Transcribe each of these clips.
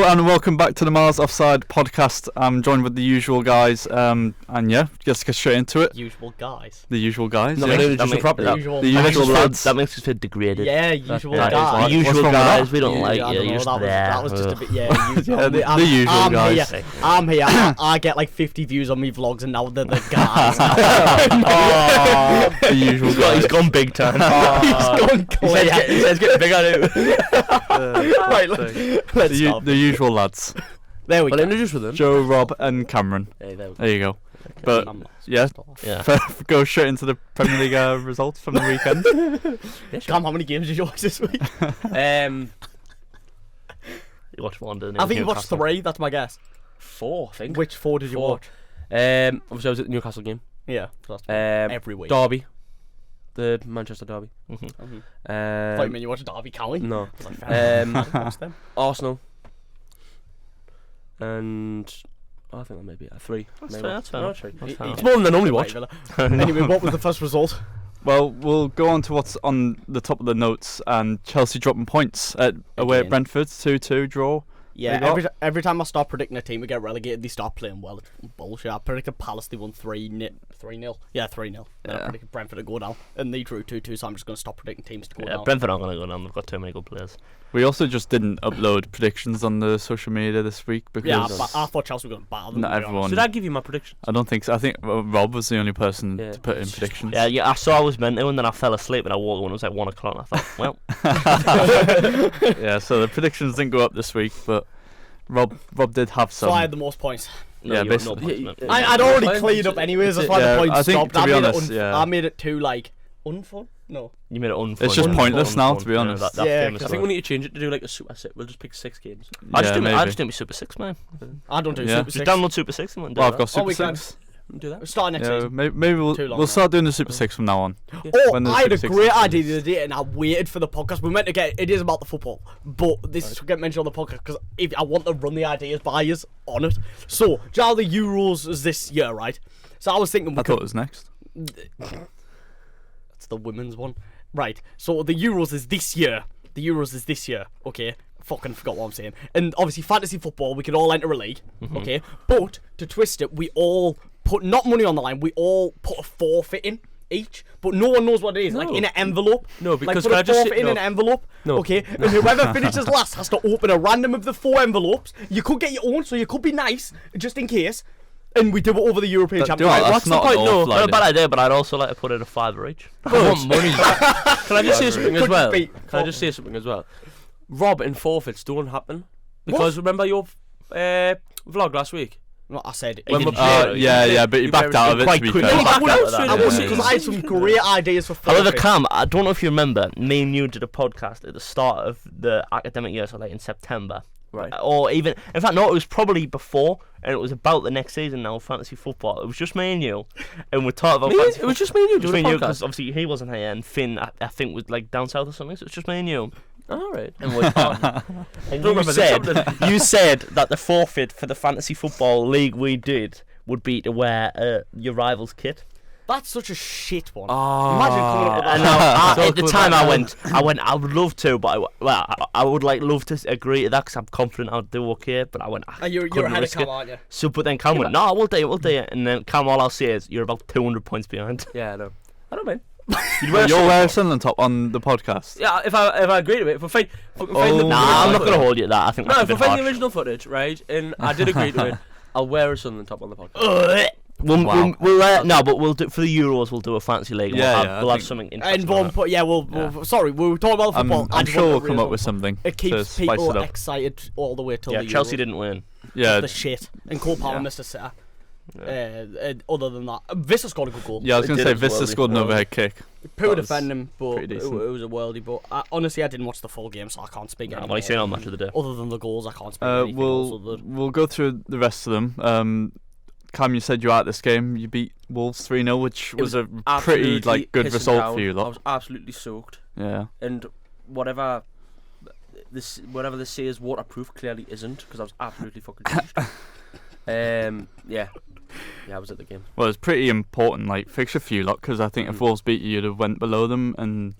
and welcome back to the Miles Offside podcast. I'm joined with the usual guys, and yeah, just get straight into it. Usual guys. The usual guys. No, yeah. The usual lads. That makes us feel degraded. Yeah, usual That guys. The usual guys, we don't like I you. don't know, that was just a bit. Yeah, the usual guys. I'm here. I get like 50 views on me vlogs, and now they're the guys. The usual guys. He's gone big time. He's gone clear. It's getting big on it. Right, let's stop. The usual lads. There we Well, go. introduce with them. Joe, Rob, and Cameron. Hey, there we go. There you go. But yeah, go straight into the Premier League results from the weekend. Yeah, sure. Cam, how many games did you watch this week? You watched one, didn't you? I think you watched 3. That's my guess. 4, I think. Which 4 did you 4. watch? Obviously I was at the Newcastle game. Yeah, that's every week. Derby. The Manchester Derby. I thought you meant you watched Derby County. No. Watch them. Arsenal. And I think that may be 3. That's fair. It's more than I normally watch. Anyway, what was the first result? Well, we'll go on to what's on the top of the notes, and Chelsea dropping points away at Brentford, 2-2 draw. Yeah, every time I start predicting a team to get relegated, they start playing well. It's bullshit. I predicted Palace, they won 3-0. Yeah, 3-0. I predicted Brentford to go down, and they drew 2-2, so I'm just going to stop predicting teams to go down. Brentford aren't going to go down. They've got too many good players. We also just didn't upload predictions on the social media this week because I thought Chelsea were going to battle them. not everyone. Should I give you my predictions? I don't think so. I think Rob was the only person to put in predictions. Yeah, I saw I was meant to, and then I fell asleep, and I woke when it was like 1 o'clock, and I thought, well. Yeah, so the predictions didn't go up this week, but Rob did have some. So I had the most points. No, yeah, basically. I'd already cleared up anyways. That's why the points I think, stopped. to be honest, I made it too unfun. No, you made it unfun. It's just pointless now, to be honest. Yeah, I think we need to change it to do like a Super 6. We'll just pick 6 games. I just do me Super 6, man. I don't do Super 6. Just download Super 6 and I've got Super 6. Do that. We're starting next season. Maybe we'll start doing the Super 6 from now on. I had a great idea the other day, and I waited for the podcast. We meant to get it is about the football, but this is get mentioned on the podcast because if I want to run the ideas by you on it. So, Jal, the Euros is this year, right? So I was thinking I thought it was next. That's the women's one, right? So the Euros is this year. Okay. Fucking forgot what I'm saying. And obviously, fantasy football, we could all enter a league, okay? But to twist it, we all put not money on the line. We all put a forfeit in each, but no one knows what it is. Like in an envelope. No, because like, put a forfeit in an envelope. No. Okay, and whoever finishes last has to open a random of the 4 envelopes. You could get your own, so you could be nice just in case. And we do it over the European Championship. That's not an awful not a bad idea, but I'd also like to put in a $5 each. I want money. Can I just say something as well? Rob and forfeits don't happen because remember your vlog last week? No, I said it. But you backed out of it. Quite To be quickly. fair. I was because I had some great ideas for forfeit. However, Cam, I don't know if you remember, me and you did a podcast at the start of the academic year, so like in September. Right. Oh, Or even, in fact, no, it was probably before, and it was about the next season now, fantasy football. It was just me and you, and we talked about fantasy It was just me and you doing a podcast. Because obviously he wasn't here, and Finn, I think, was like down south or something, so it's just me and you. All right. And we're on. And you said that the forfeit for the fantasy football league we did would be to wear your rival's kit. That's such a shit one. Imagine coming up with that. And now, at the time I went, I would love to, but I would like love to agree to that because I'm confident I'll do okay. But I went, you're ahead of Cam, aren't you? So, but then Cam went, no, we'll do it. And then Cam, all I'll say is you're about 200 points behind. Yeah, I know. I don't mind. You'll wear a Sunderland top on the podcast. Yeah, if I agree to it, if I find I'm not going to hold you to that. I think that's no, a if bit I find harsh. the original footage, right, and I did agree to it, I'll wear a Sunderland top on the podcast. But we'll do for the Euros. We'll do a fancy league. We'll have something interesting. And sorry, we were talking about football. I'm sure we'll come up with something. It keeps to people spice it up. excited all the way till the Euros. Chelsea didn't win. Yeah, the shit. And Cole Palmer missed a sitter. Other than that, Vista scored a good goal. Yeah, I was going to say Vista scored an overhead kick. Poor defending, but it was a worldie. But honestly, I didn't watch the full game, so I can't speak. What are you saying on match of the day? Other than the goals, I can't speak. Anything we'll go through the rest of them. Cam, you said you were at this game. You beat Wolves 3-0, which was a pretty good result for you lot. I was absolutely soaked. Yeah. And whatever they say is waterproof clearly isn't, because I was absolutely fucking drenched. Yeah, I was at the game. Well, it's pretty important, fixture for you lot, because I think if Wolves beat you, you'd have went below them, and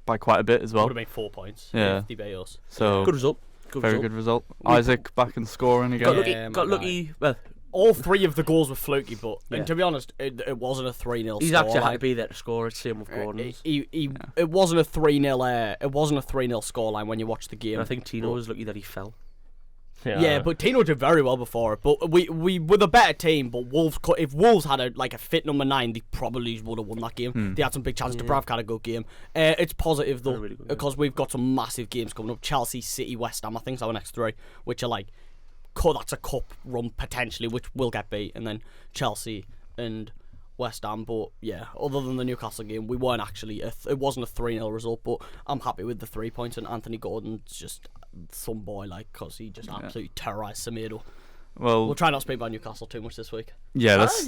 by quite a bit as well. Would have made 4 points. Yeah. If they beat us. So good result. Good result. Isaac back and scoring again. Got lucky. Well, all 3 of the goals were fluky, but and to be honest, it wasn't a 3-0. He's actually had to be there to score. It's same with Gordon's. It wasn't a 3-0. It wasn't a 3-0 scoreline when you watch the game. And I think Tino was lucky that he fell. Yeah, but Tino did very well before it. But we were the better team. But Wolves, if Wolves had a fit number 9, they probably would have won that game. They had some big chances. Dubravka had a good game. It's positive though, really good, because we've got some massive games coming up. Chelsea, City, West Ham. I think so. Our next 3, which are like, that's a cup run potentially, which will get beat, and then Chelsea and West Ham. But yeah, other than the Newcastle game, we weren't actually. It wasn't a 3-0 result. But I'm happy with the 3 points, and Anthony Gordon's just some boy, like, because he just absolutely terrorised Semedo. Well, we'll try not to speak about Newcastle too much this week. Yeah, let's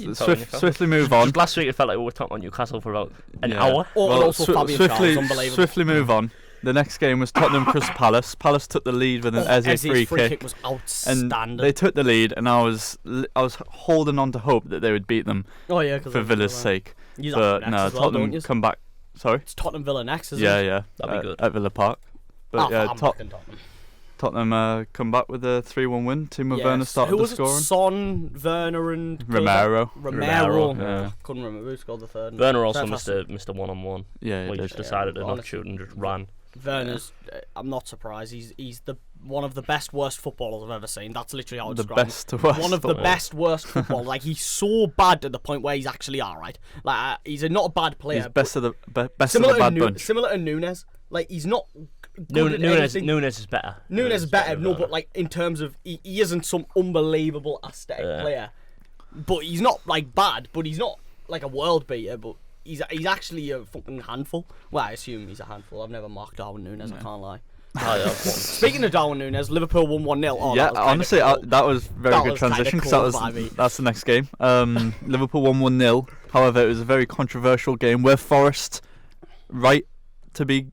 swiftly move on. Just last week it felt like we were talking about Newcastle for about an hour. Swiftly move on. The next game was Tottenham Crystal Palace. Palace took the lead with an Eze free kick. Was outstanding. And they took the lead, and I was holding on to hope that they would beat them. Oh yeah, for Villa's sake. But no, Tottenham come back. Sorry, it's Tottenham Villa next, isn't it? Yeah, that'd be good at Villa Park. But Tottenham come back with a 3-1 win. Timo Werner started the scoring. Son, Werner and Romero. Yeah. Couldn't remember who scored the third. Werner also missed a one-on-one. Yeah, he just decided to not shoot and just ran. Werner's, I'm not surprised. He's one of the worst footballers I've ever seen. That's literally how I describe him. One of the best worst footballers. Like, he's so bad to the point where he's actually alright. Like, he's not a bad player. He's best of the bad bunch. Similar to Nunes. Like, he's not. Nunes is better. Nunes is better. No, but like in terms of he isn't some unbelievable aesthetic player. But he's not like bad. But he's not like a world beater. But he's actually a fucking handful. Well, I assume he's a handful. I've never marked Darwin Nunes. I can't lie. Speaking of Darwin Nunes, Liverpool won 1-0. Oh, yeah, honestly, that was very good transition because that's the next game. Liverpool won 1-0. However, it was a very controversial game where Forest, right to be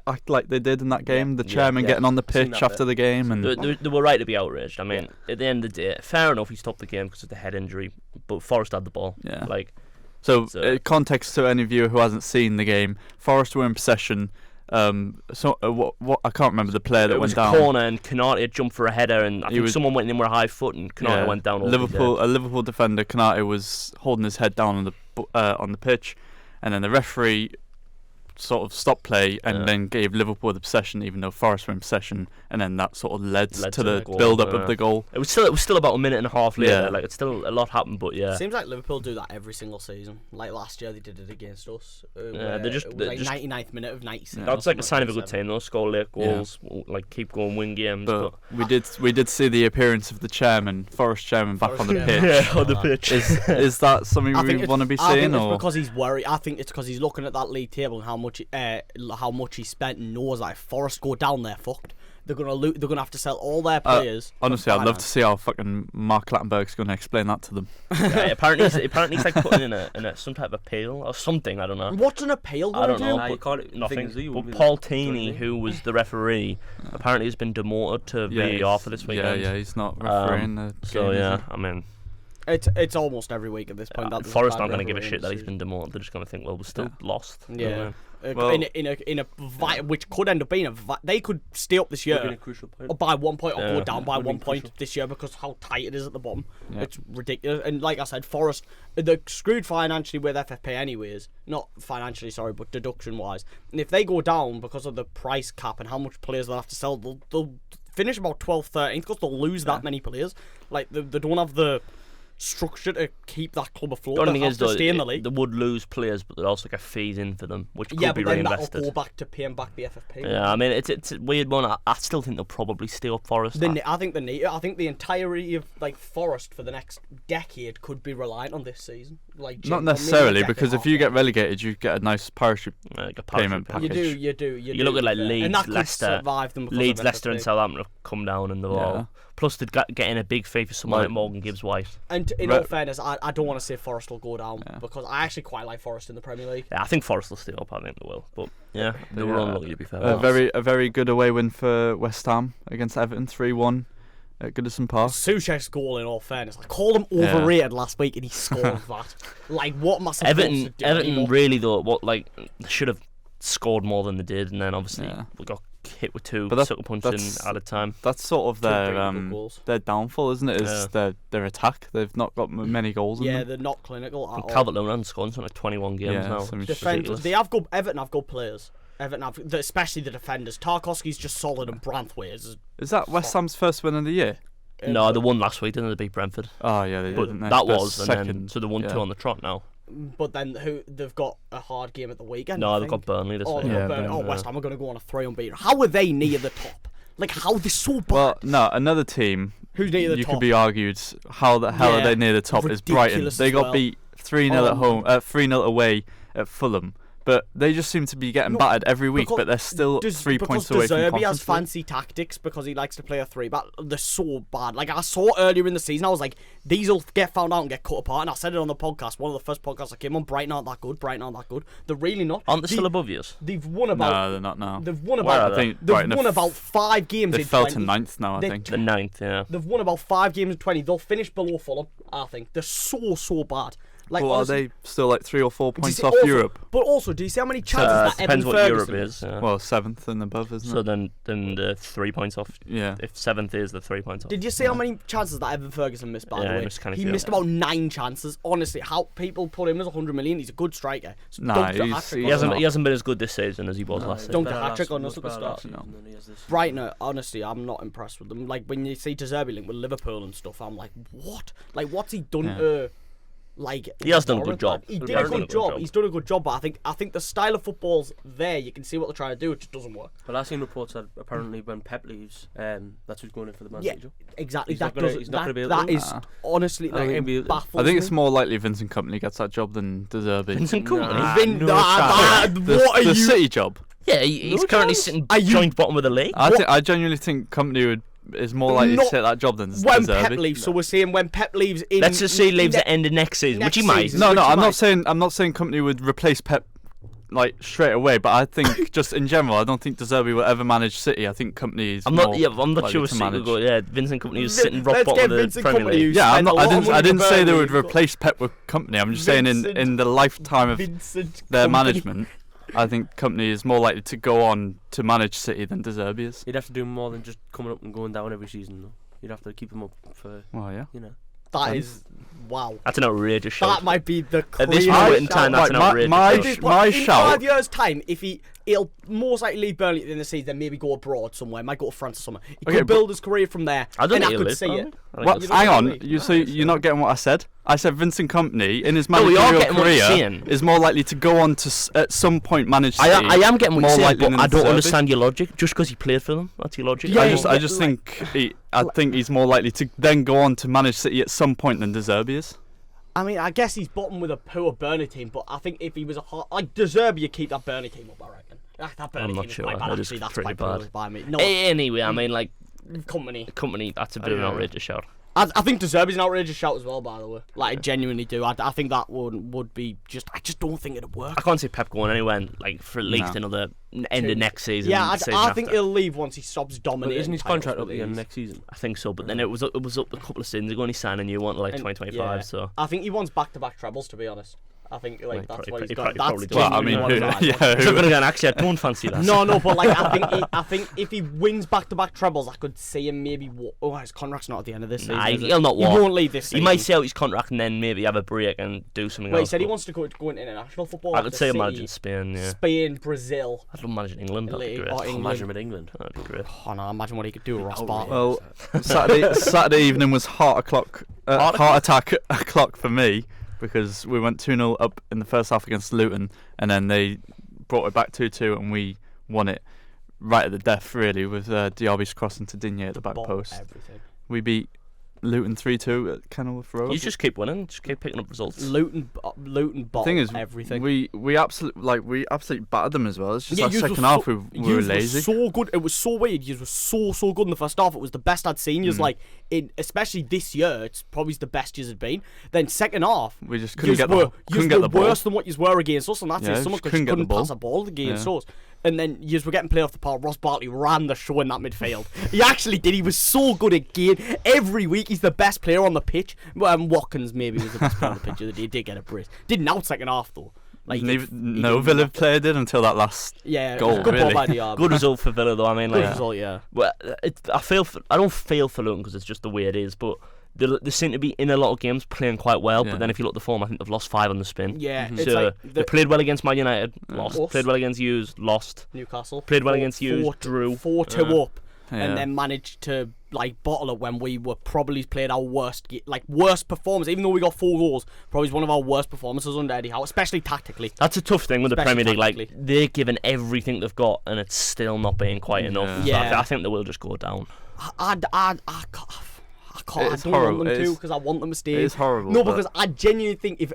act like they did in that game. The chairman getting on the pitch after the game, and they were right to be outraged. I mean, at the end of the day, fair enough, he stopped the game because of the head injury, but Forest had the ball. Yeah, so context to any viewer who hasn't seen the game: Forest were in possession. What I can't remember the player that went down. It was a corner, and Konate had jumped for a header, and I think someone went in with a high foot, and Konate went down. A Liverpool defender, Konate, was holding his head down on the pitch, and then the referee sort of stopped play and then gave Liverpool the possession, even though Forest were in possession, and then that sort of led to the build-up of the goal. It was still about a minute and a half later. Like, it's still a lot happened, but seems like Liverpool do that every single season. Like last year, they did it against us. They just 99th minute of 96. That's like a sign of a good team. They'll score late goals, like keep going, win games. But we did see the appearance of the chairman, Forest chairman, back on the pitch. On the pitch. Is that something we want to be seeing? I think it's because he's worried. I think it's because he's looking at that league table and how much he spent and knows that if Forest go down, they're fucked. They're gonna have to sell all their players. Honestly, I'd love to see how fucking Mark Clattenburg's gonna explain that to them. Apparently he's like putting in a some type of appeal or something. I don't know. What's an appeal? I don't know. But nothing. But Paul Tini, who was the referee, apparently has been demoted to VAR for this weekend. Yeah, he's not refereeing the game. So I mean. It's almost every week at this point. Forest aren't going to give a shit that he's been demoted. They're just going to think, well, we're still lost. Yeah. In a which could end up being they could stay up this year by 1 point or go down by 1 point this year because how tight it is at the bottom. It's ridiculous. And like I said, Forest, they're screwed financially with FFP anyways. Not financially, sorry, but deduction wise. And if they go down because of the price cap and how much players they'll have to sell, they'll finish about 12th, 13th because they'll lose that many players. Like they don't have the structure to keep that club afloat. The only thing is, though, stay in the league. They would lose players, but they'd also get fees in for them, which could be reinvested. Yeah, but then that'll go back to paying back the FFP. Yeah, I mean, it's a weird one. I still think they'll probably stay up Forest. I think the entirety of like Forest for the next decade could be reliant on this season. Like not necessarily, because if you get relegated, you get a nice parachute payment package. You do. You look at like Leeds, and that Leicester, Leicester and Southampton have come down in the wall. Plus, they'd get in a big fee for someone like Morgan Gibbs-White. And in all fairness, I don't want to say Forest will go down because I actually quite like Forest in the Premier League. Yeah, I think Forest will stay up. I think they will. But they were unlucky, to be fair. A very good away win for West Ham against Everton, 3-1 at Goodison Park. Souček's goal, in all fairness, I called him overrated last week, and he scored that. Like, what massive Everton really though, they should have scored more than they did, and then obviously we got hit with two But sucker punches at a time. That's sort of their downfall, isn't it? Is their attack. They've not got many goals in them. Yeah, they're not clinical at all. Calvert-Lewin hasn't scored in like 21 games now. They have good. Everton have good players. Everton have, especially the defenders. Tarkowski's just solid, and Branthwaite is that West Ham's first win of the year? No, they won last week, didn't they? They beat Brentford. Oh yeah, they did. That was second. So they won 2 on the trot now. But then they've got a hard game at the weekend. No, they've got Burnley this week. West Ham are going to go on a 3 unbeaten. How are they near the top? Like, how are they so bad? Well, no, another team. Who's near the top? You could be argued. How the hell are they near the top? Is Brighton. They got beat 3-0 at home, 3-0 away at Fulham. But they just seem to be getting battered every week, but they're still 3 points away from Deserby Conference has fancy tactics because he likes to play a 3-back. They're so bad. Like, I saw earlier in the season, I was like, these will get found out and get cut apart. And I said it on the podcast, one of the first podcasts I came on. Brighton aren't that good. They're really not. Aren't they still above you? They've won about... No, they're not now. They've won about... They've won about 5 games in 20. They fell to 9th now, I think. The 9th, yeah. They've won about 5 games in 20. They'll finish below Fulham, I think. They're so bad. Like, well, honestly, are they still like 3 or 4 points off Europe? But also, do you see how many chances that depends Evan what Ferguson Europe is. Yeah. Well, 7th and above, isn't it? So then the 3 points off. Yeah. If 7th is the 3 points off. Did you see how many chances that Evan Ferguson missed, by the way? He missed about 9 chances. Honestly, how people put him as 100 million, he's a good striker. So he hasn't been as good this season as he was last season. Dunked a hat-trick on us at the start. Brighton, honestly, I'm not impressed with them. Like, when you see Deserby linked with Liverpool and stuff, I'm like, what? Like, what's he done to... Like, he has done a good job. He did a good job. He's done a good job, but I think the style of football's there. You can see what they're trying to do. It just doesn't work. Well, I've seen reports that apparently when Pep leaves, that's who's going in for the Man City job. Exactly. He's not going to be able that to. is honestly like it baffles I think it's me. more likely Vincent Kompany gets that job than Deserby. Vincent Kompany? What are you? The City job. Yeah, he's currently sitting joint bottom of the league. I genuinely think Kompany is more likely to take that job than when Deserby. Pep leaves. So we're saying when Pep leaves in. Let's just say he leaves at the end of next season, which he might. No, I'm not saying Kompany would replace Pep like straight away, but I think just in general, I don't think Deserby will ever manage City. I think Kompany is. I'm not sure City will go. Yeah, Vincent Kompany was sitting rock bottom of the Premier League. Yeah, I didn't say they would replace Pep with Kompany. I'm just saying in the lifetime of their management, I think Kompany is more likely to go on to manage City than Deserby is. You'd have to do more than just coming up and going down every season, though. You'd have to keep them up for. Well, yeah. You know. That is wow. That's an outrageous shout. That might be the at this point in time. That's an outrageous my in 5 years' time, if he'll most likely leave Burnley at the end of the season, then maybe go abroad somewhere. Might go to France or somewhere. He could build his career from there. I don't think I could see it. What? Hang on. You're not getting what I said. I said Vincent Kompany in his managerial career is more likely to go on to at some point manage City. I am getting what you're saying, but I don't understand your logic. Just because he played for them, that's your logic. Yeah, I just think he's more likely to then go on to manage City at some point than Deserby is. I mean, I guess he's bottom with a poor Burnley team, but I think if he was like Deserby, you keep that Burnley team up. I reckon. That Burnley team is quite bad. Actually, that's pretty bad by me. No, anyway, I mean, like Kompany. That's a bit of an outrageous shout. I think Deserby's an outrageous shout as well, by the way. Like, I genuinely do. I think that would be just... I just don't think it'd work. I can't see Pep going anywhere, like, for at least another end of next season. Yeah, I think he'll leave once he stops dominating. But isn't his contract up again next season? I think so, but then it was up a couple of seasons ago and he signed a new one to, like, 2025, so... I think he wants back-to-back trebles, to be honest. I think that's what he's got. That's well, I mean, he's not going to go actually. I don't fancy that. No, but like I think if he wins back-to-back trebles, I could see him maybe. His contract's not at the end of this season. He'll not walk. He won't leave this season. He might see out his contract and then maybe have a break and do something else. He said he wants to go into international football. I could say imagine Spain. Yeah. Spain, Brazil. I'd imagine England. That'd be great. Imagine him in England. That'd be great. Oh no, imagine what he could do with Ross Barkley. Well, Saturday evening was heart attack o'clock for me. Because we went 2-0 up in the first half against Luton, and then they brought it back 2-2, and we won it right at the death, really, with Diaby's cross into Digne at the back post. Everything. We beat Luton 3-2 at Kenilworth Road. You just keep winning, just keep picking up results. Luton bottled thing is, everything. We absolutely battered them as well. It's just that second half we were lazy. So good. It was so weird. You were so good in the first half. It was the best I'd seen. You like especially this year. It's probably the best you've been. Then second half, we just couldn't get the ball. Worse than what you were against us, and that's it. Someone couldn't pass a ball against us. And then you were getting played off the park. Ross Barkley ran the show in that midfield. He actually did. He was so good again. Every week, he's the best player on the pitch. Watkins maybe was the best player on the pitch. He did get a brace. Didn't out second half, though. Like no Villa player did until that last goal. Good really. ball by Diab. Good result for Villa, though. I mean, Good like, result, yeah. well, I don't feel for Luton because it's just the way it is, but they seem to be in a lot of games playing quite well. Yeah. But then if you look at the form, I think they've lost 5 on the spin. Yeah, So it's like they played well against Man United, lost. Us. Played well against Hughes, lost. Newcastle Played well against Hughes, drew. 4-2 up, Yeah. and then managed to like bottle it when we were probably played our worst performance. Even though we got 4 goals, probably one of our worst performances under Eddie Howe, especially tactically. That's a tough thing with the Especially Premier League. Like tactically. they're giving everything they've got, and it's still not being quite enough. So Yeah. I think they will just go down. I can't. It's I don't horrible. want them It to is- because I want them to stay. It is horrible. No, but because I genuinely think if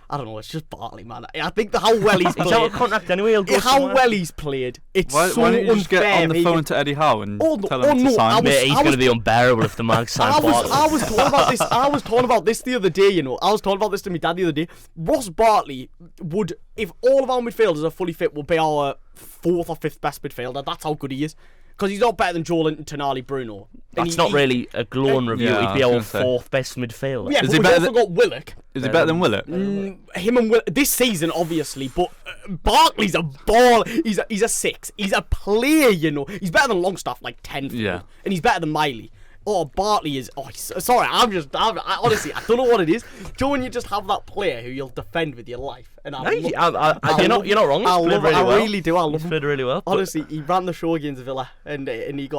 I don't know, it's just Bartley, man. I think how well he's He's out of played. contract anyway. He'll go How somewhere. well he's played. It's why so don't you just get unfair. on the He- phone to Eddie Howe and Oh, no, tell him oh, to no, sign? I was- Mate, he's going to be unbearable if the Mags sign Bartley. I was talking about this. I was talking about this the other day. You know, I was talking about this to my dad the other day. Ross Bartley would, if all of our midfielders are fully fit, will be our 4th or 5th best midfielder. That's how good he is. Because he's not better than Joe Linton, Tonali, Bruno. And That's not really a glowing review. Yeah, He'd be I our was gonna say. 4th best midfielder. Yeah, Is but he we've better also got Willock. Is he better than Willett? Him and Willock this season, obviously, but Barkley's a ball. He's a 6. He's a player, you know. He's better than Longstaff, like 10. Yeah. And he's better than Miley. Oh, Bartley is. Oh, sorry. I honestly, I don't know what it is. Joe, when you just have that player who you'll defend with your life, and You're not wrong. I He's played love it. really I well. really do. I love He's him. played really well. but Honestly, he ran the show against Villa, and he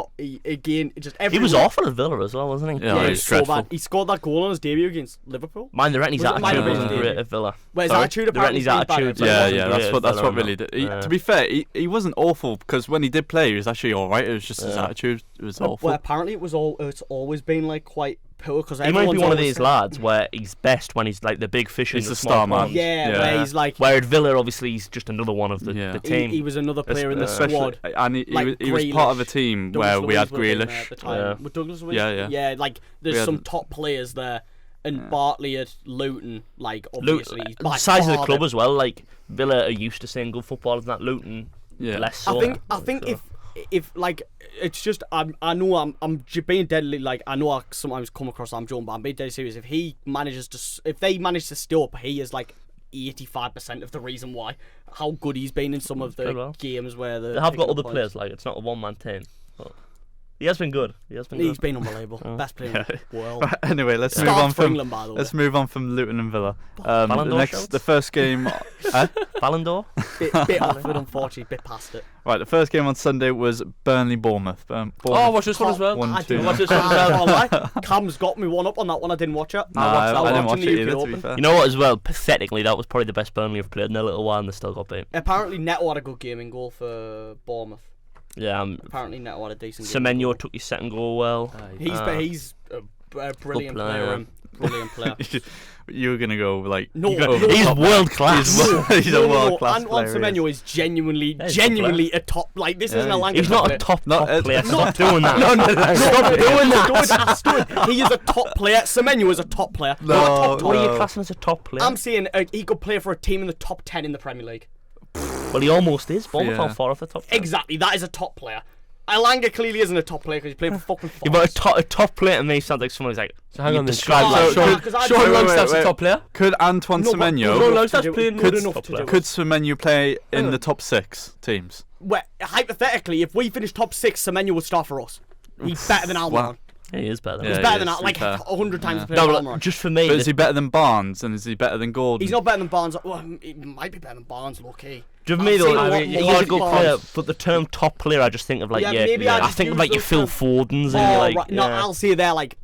again just every. he was awful at Villa as well, wasn't he? Yeah, Yeah, he he was was so dreadful. bad. He scored that goal on his debut against Liverpool. Mind the Rennie's Was it attitude Mind the wasn't Rennie's great debut? at Villa. Whereas Sorry? attitude The apparently Rennie's is bad attitude, at yeah, Villa. Yeah, wasn't yeah, great that's at what Villa, really did. yeah. To be fair, he wasn't awful because when he did play, he was actually all right. It was just his attitude was awful. Well, apparently it's always been like quite poor because He might be one of these lads where he's best when he's like the big fish in He's the the small star man. pond. Yeah, Yeah. where he's like Where at Villa, obviously, he's just another one of the Yeah. team. he was another player in the Especially- squad. and he like was part of a Grealish, team Douglas where we had Luiz was in there Grealish. at the time. Yeah. With Douglas Luiz? Yeah. Yeah, like there's We had- some top players there, and Bartley at Luton, like obviously he's the by size of the far club as well. Like Villa are used to seeing good footballers, and that Luton Yeah. less so. I think if like it's just I know I'm being deadly, like I know I sometimes come across I'm joking, but I'm being dead serious. If they manage to stay up, he is like 85% of the reason why. How good he's been in some of the Very well. games where They have got other players. Like it's not a one-man team. But he has been good. He's good. been unbelievable. Best player in the world. Right, anyway, let's move Starts on for from England, by the way. let's move on from Luton and Villa. Ballon d'Or shouts? The first game. Ballon d'Or. bit off it, unfortunately, bit past it. Right, the first game on Sunday was Burnley-Bournemouth. Oh, I watched this one as well. 1-2. watched this one as well. lie. Cam's got me one up on that one. I didn't watch it. I didn't watch watching it the either, UK to be Open. fair. You know what? As well, pathetically, that was probably the best Burnley have played in a little while, and they still got beat. Apparently, Neto had a good game in goal for Bournemouth. Yeah, Apparently, Neto had a decent game. Semenyo took his second goal well. He's a brilliant player. Brilliant player. You were gonna go like No, you go no, over the He's top. world class. He's a world class Antoine player. Semenyo is genuinely he's a a top. Like this Yeah, isn't a he's- language. He's not a player. top Not- player. not Stop doing that. Stop doing that. Stop. He is a top player. Semenyo is a top player. No, Not a top What are you no. classing as a top player? I'm saying he could play for a team in the top 10 in the Premier League. Well, he almost is. Bournemouth Yeah. are far off the top 10. Exactly, that is a top player. Elanga clearly isn't a top player because he's playing for fucking Yeah, but Forest. a top player to me sounds like someone who's like. So hang you on, describe Oh, like no, Sean- 'cause I- Sean wait, Longstaff's wait. a top player. Could Antoine No, but- Semenyo no, Sean no, Longstaff's to do- playing good good enough top to player. do. could Semenyo play in the top 6 teams? Well, hypothetically, if we finish top 6, Semenyo would start for us. He's better than Almiron. Wow. Yeah, he is better. Yeah, He's he better is, than to be like fair. 100 times Yeah. better No, than but Almiron. just for me, But is he better than Barnes and is he better than Gordon? He's not better than Barnes. Well, he might be better than Barnes, low key. for me though, seen a I lot mean, more he's a of good Barnes. player. But the term top player, I just think of like Yeah, maybe I I just think of use like your those Phil terms. Fordens and you're like, right. No, yeah. I'll say they're like,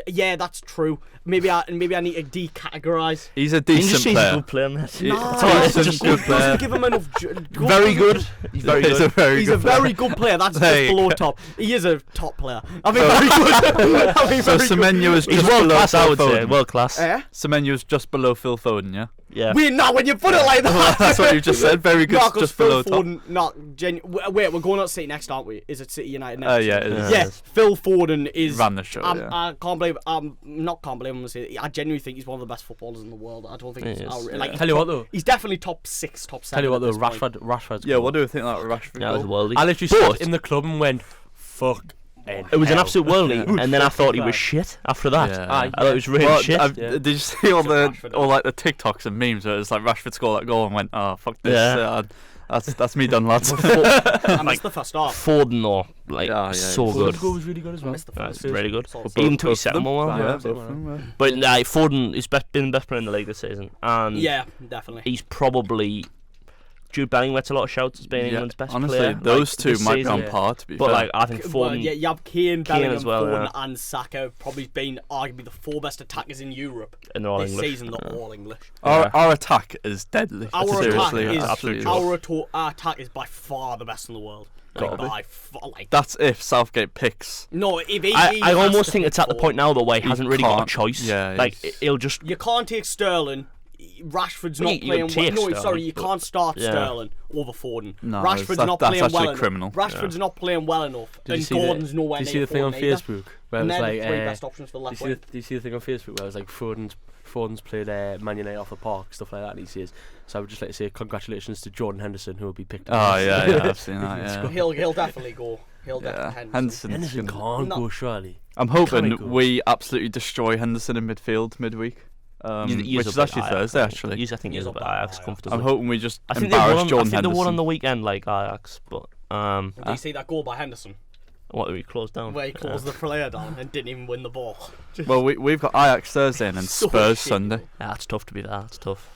yeah, that's true. Maybe I need to decategorize. He's a You can just decent say he's a player. good player, mate. Yeah, Nah, it's all right, he it's just doesn't- good he player. doesn't give him enough. Very good. He's very He's a good. very He's good a very good player. That's There just you below go. top. He is a top player. I mean, very good. I mean, So very good. Semenyo is He's just world below class, I Phil would say. Foden. World class. Eh? Semenyo's just below Phil Foden, yeah? Yeah. Wait, no, when you put it like that. That's what you just said. Very good, No, 'cause just Phil below top. Foden, wait, we're going out City next, aren't we? Is it City United next? Yeah, it is. Yeah, Phil Foden is. Ran the show, yeah. I can't believe. I'm gonna say. I genuinely think he's one of the best footballers in the world. I don't think He he's is. like. Tell you what though. He's definitely top 6, top 7. Tell you what at though, this point. Rashford's Yeah, goal. what do you think of that Rashford Yeah, that was goal? worldy. I literally But- sat in the club and went, fuck It was an absolute worldie, and then I thought he was shit after that. Yeah. I thought it was really shit. Did you see all the TikToks and memes where it's like Rashford scored that goal and went, oh fuck this, that's me done, lads. I missed the first half. Foden though, so good. The goal was really good as well. That's really good. Both Even to his of them. second one. Yeah, both of them. But Foden has been the best player in the league this season, and Yeah, definitely. he's probably. Jude Bellingham gets a lot of shouts as being England's best honestly, player. those two this might be season. on par, to be But fair. I think Foden. Well, yeah, you have Kane, Bellingham, as well, Foden, and Saka have probably been arguably the 4 best attackers in Europe And they're all this English. season. They're all English. Our attack is deadly. Our Seriously, attack is absolutely. our attack is by far the best in the world. Gotta be. By far, That's if Southgate picks. no, if he I has almost to think pick it's at the Foden. point now though where he hasn't really got a can't. choice. Yeah, like he's- he'll just. You can't take Sterling. Rashford's Well, not you playing take well. No, Sterling, sorry, you but- can't start Yeah. Sterling over Foden. No, Rashford's that's not playing actually well enough. criminal. Rashford's not playing well enough, Did you and see Gordon's nowhere Did you near see the thing on Foden either. Facebook where it And was they're like, the 3 best options for the left wing. do you see the thing on Facebook where it was like Foden's played Man United off the park, stuff like that, and he says, so I would just like to say congratulations to Jordan Henderson who will be picked up. Oh yeah, I've seen that. Yeah. He'll definitely go. He'll Yeah, definitely Henderson can't No. go surely. I'm Can hoping it go? we absolutely destroy Henderson in midfield midweek, which is actually Thursday. Actually, I think he's a bit Ajax comfortable. I'm hoping we just I think they embarrass won. Jordan I think they Henderson. won on the weekend like Ajax, but Did you see that goal by Henderson what we closed down? where he closed the player down and didn't even win the ball? Well, we've got Ajax Thursday and then So Spurs shit. Sunday. Yeah, that's tough to be there. That's tough.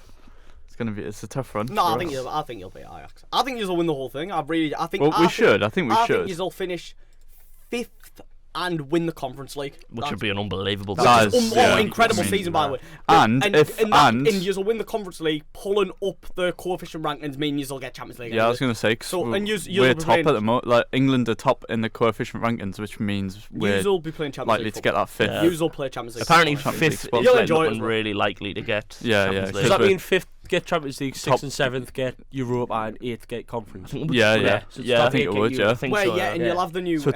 It's a tough run. No, for I think us. you'll beat Ajax. I think you'll win the whole thing. I think. Well, I we think- should. I think we I should. think you'll finish 5th and win the Conference League. Which would be an unbelievable. That season. is- yeah. Incredible I mean, season, by the way. And you'll win the Conference League, pulling up the coefficient rankings, mean you'll get Champions League. Yeah, I was going to say, 'cause So, and you'll we're be top playing- at the moment. Like England are top in the coefficient rankings, which means we're You'll be playing Champions likely League. to get that fifth. Yeah. You'll play Champions League. Apparently, Champions League fifth spot. is You'll like enjoy it looking as well. really likely to get. Yeah, Champions yeah, League. Does that we're- mean 5th get Champions League, 6th Top- and 7th get Europe, and 8th get Conference? Yeah, yeah. So it's Yeah, top I think 8 it get would, Europe. yeah. I think Well, so. yeah, and you'll have the new. So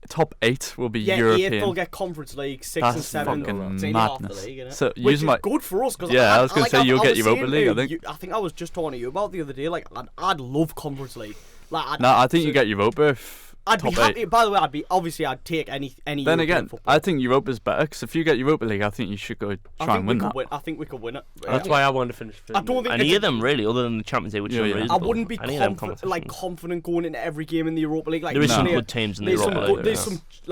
top 8 will be yeah, European. 8th will get Conference League, 6th and That's 7th. fucking it's only half the madness. league, innit? So Which use is my good for us because Yeah, I was gonna say you'll get was Europa saying League, to I think. you- I think I was just talking to you about the other day. Like, I'd love Conference League. Like, No, I think you get Europa if I'd be top happy. 8. By the way, I'd take any. Then European again, football. I think Europa's better because if you get Europa League, I think you should go try and win that. I think we could win it. That's why I wanted to finish 5th. I don't think Any it's- of them really, other than the Champions League, which Yeah, are yeah. I unreasonable. I wouldn't be Any of them confident going into every game in the Europa League. Like There is some No. good teams in the There's Europa some League. good, there's yeah.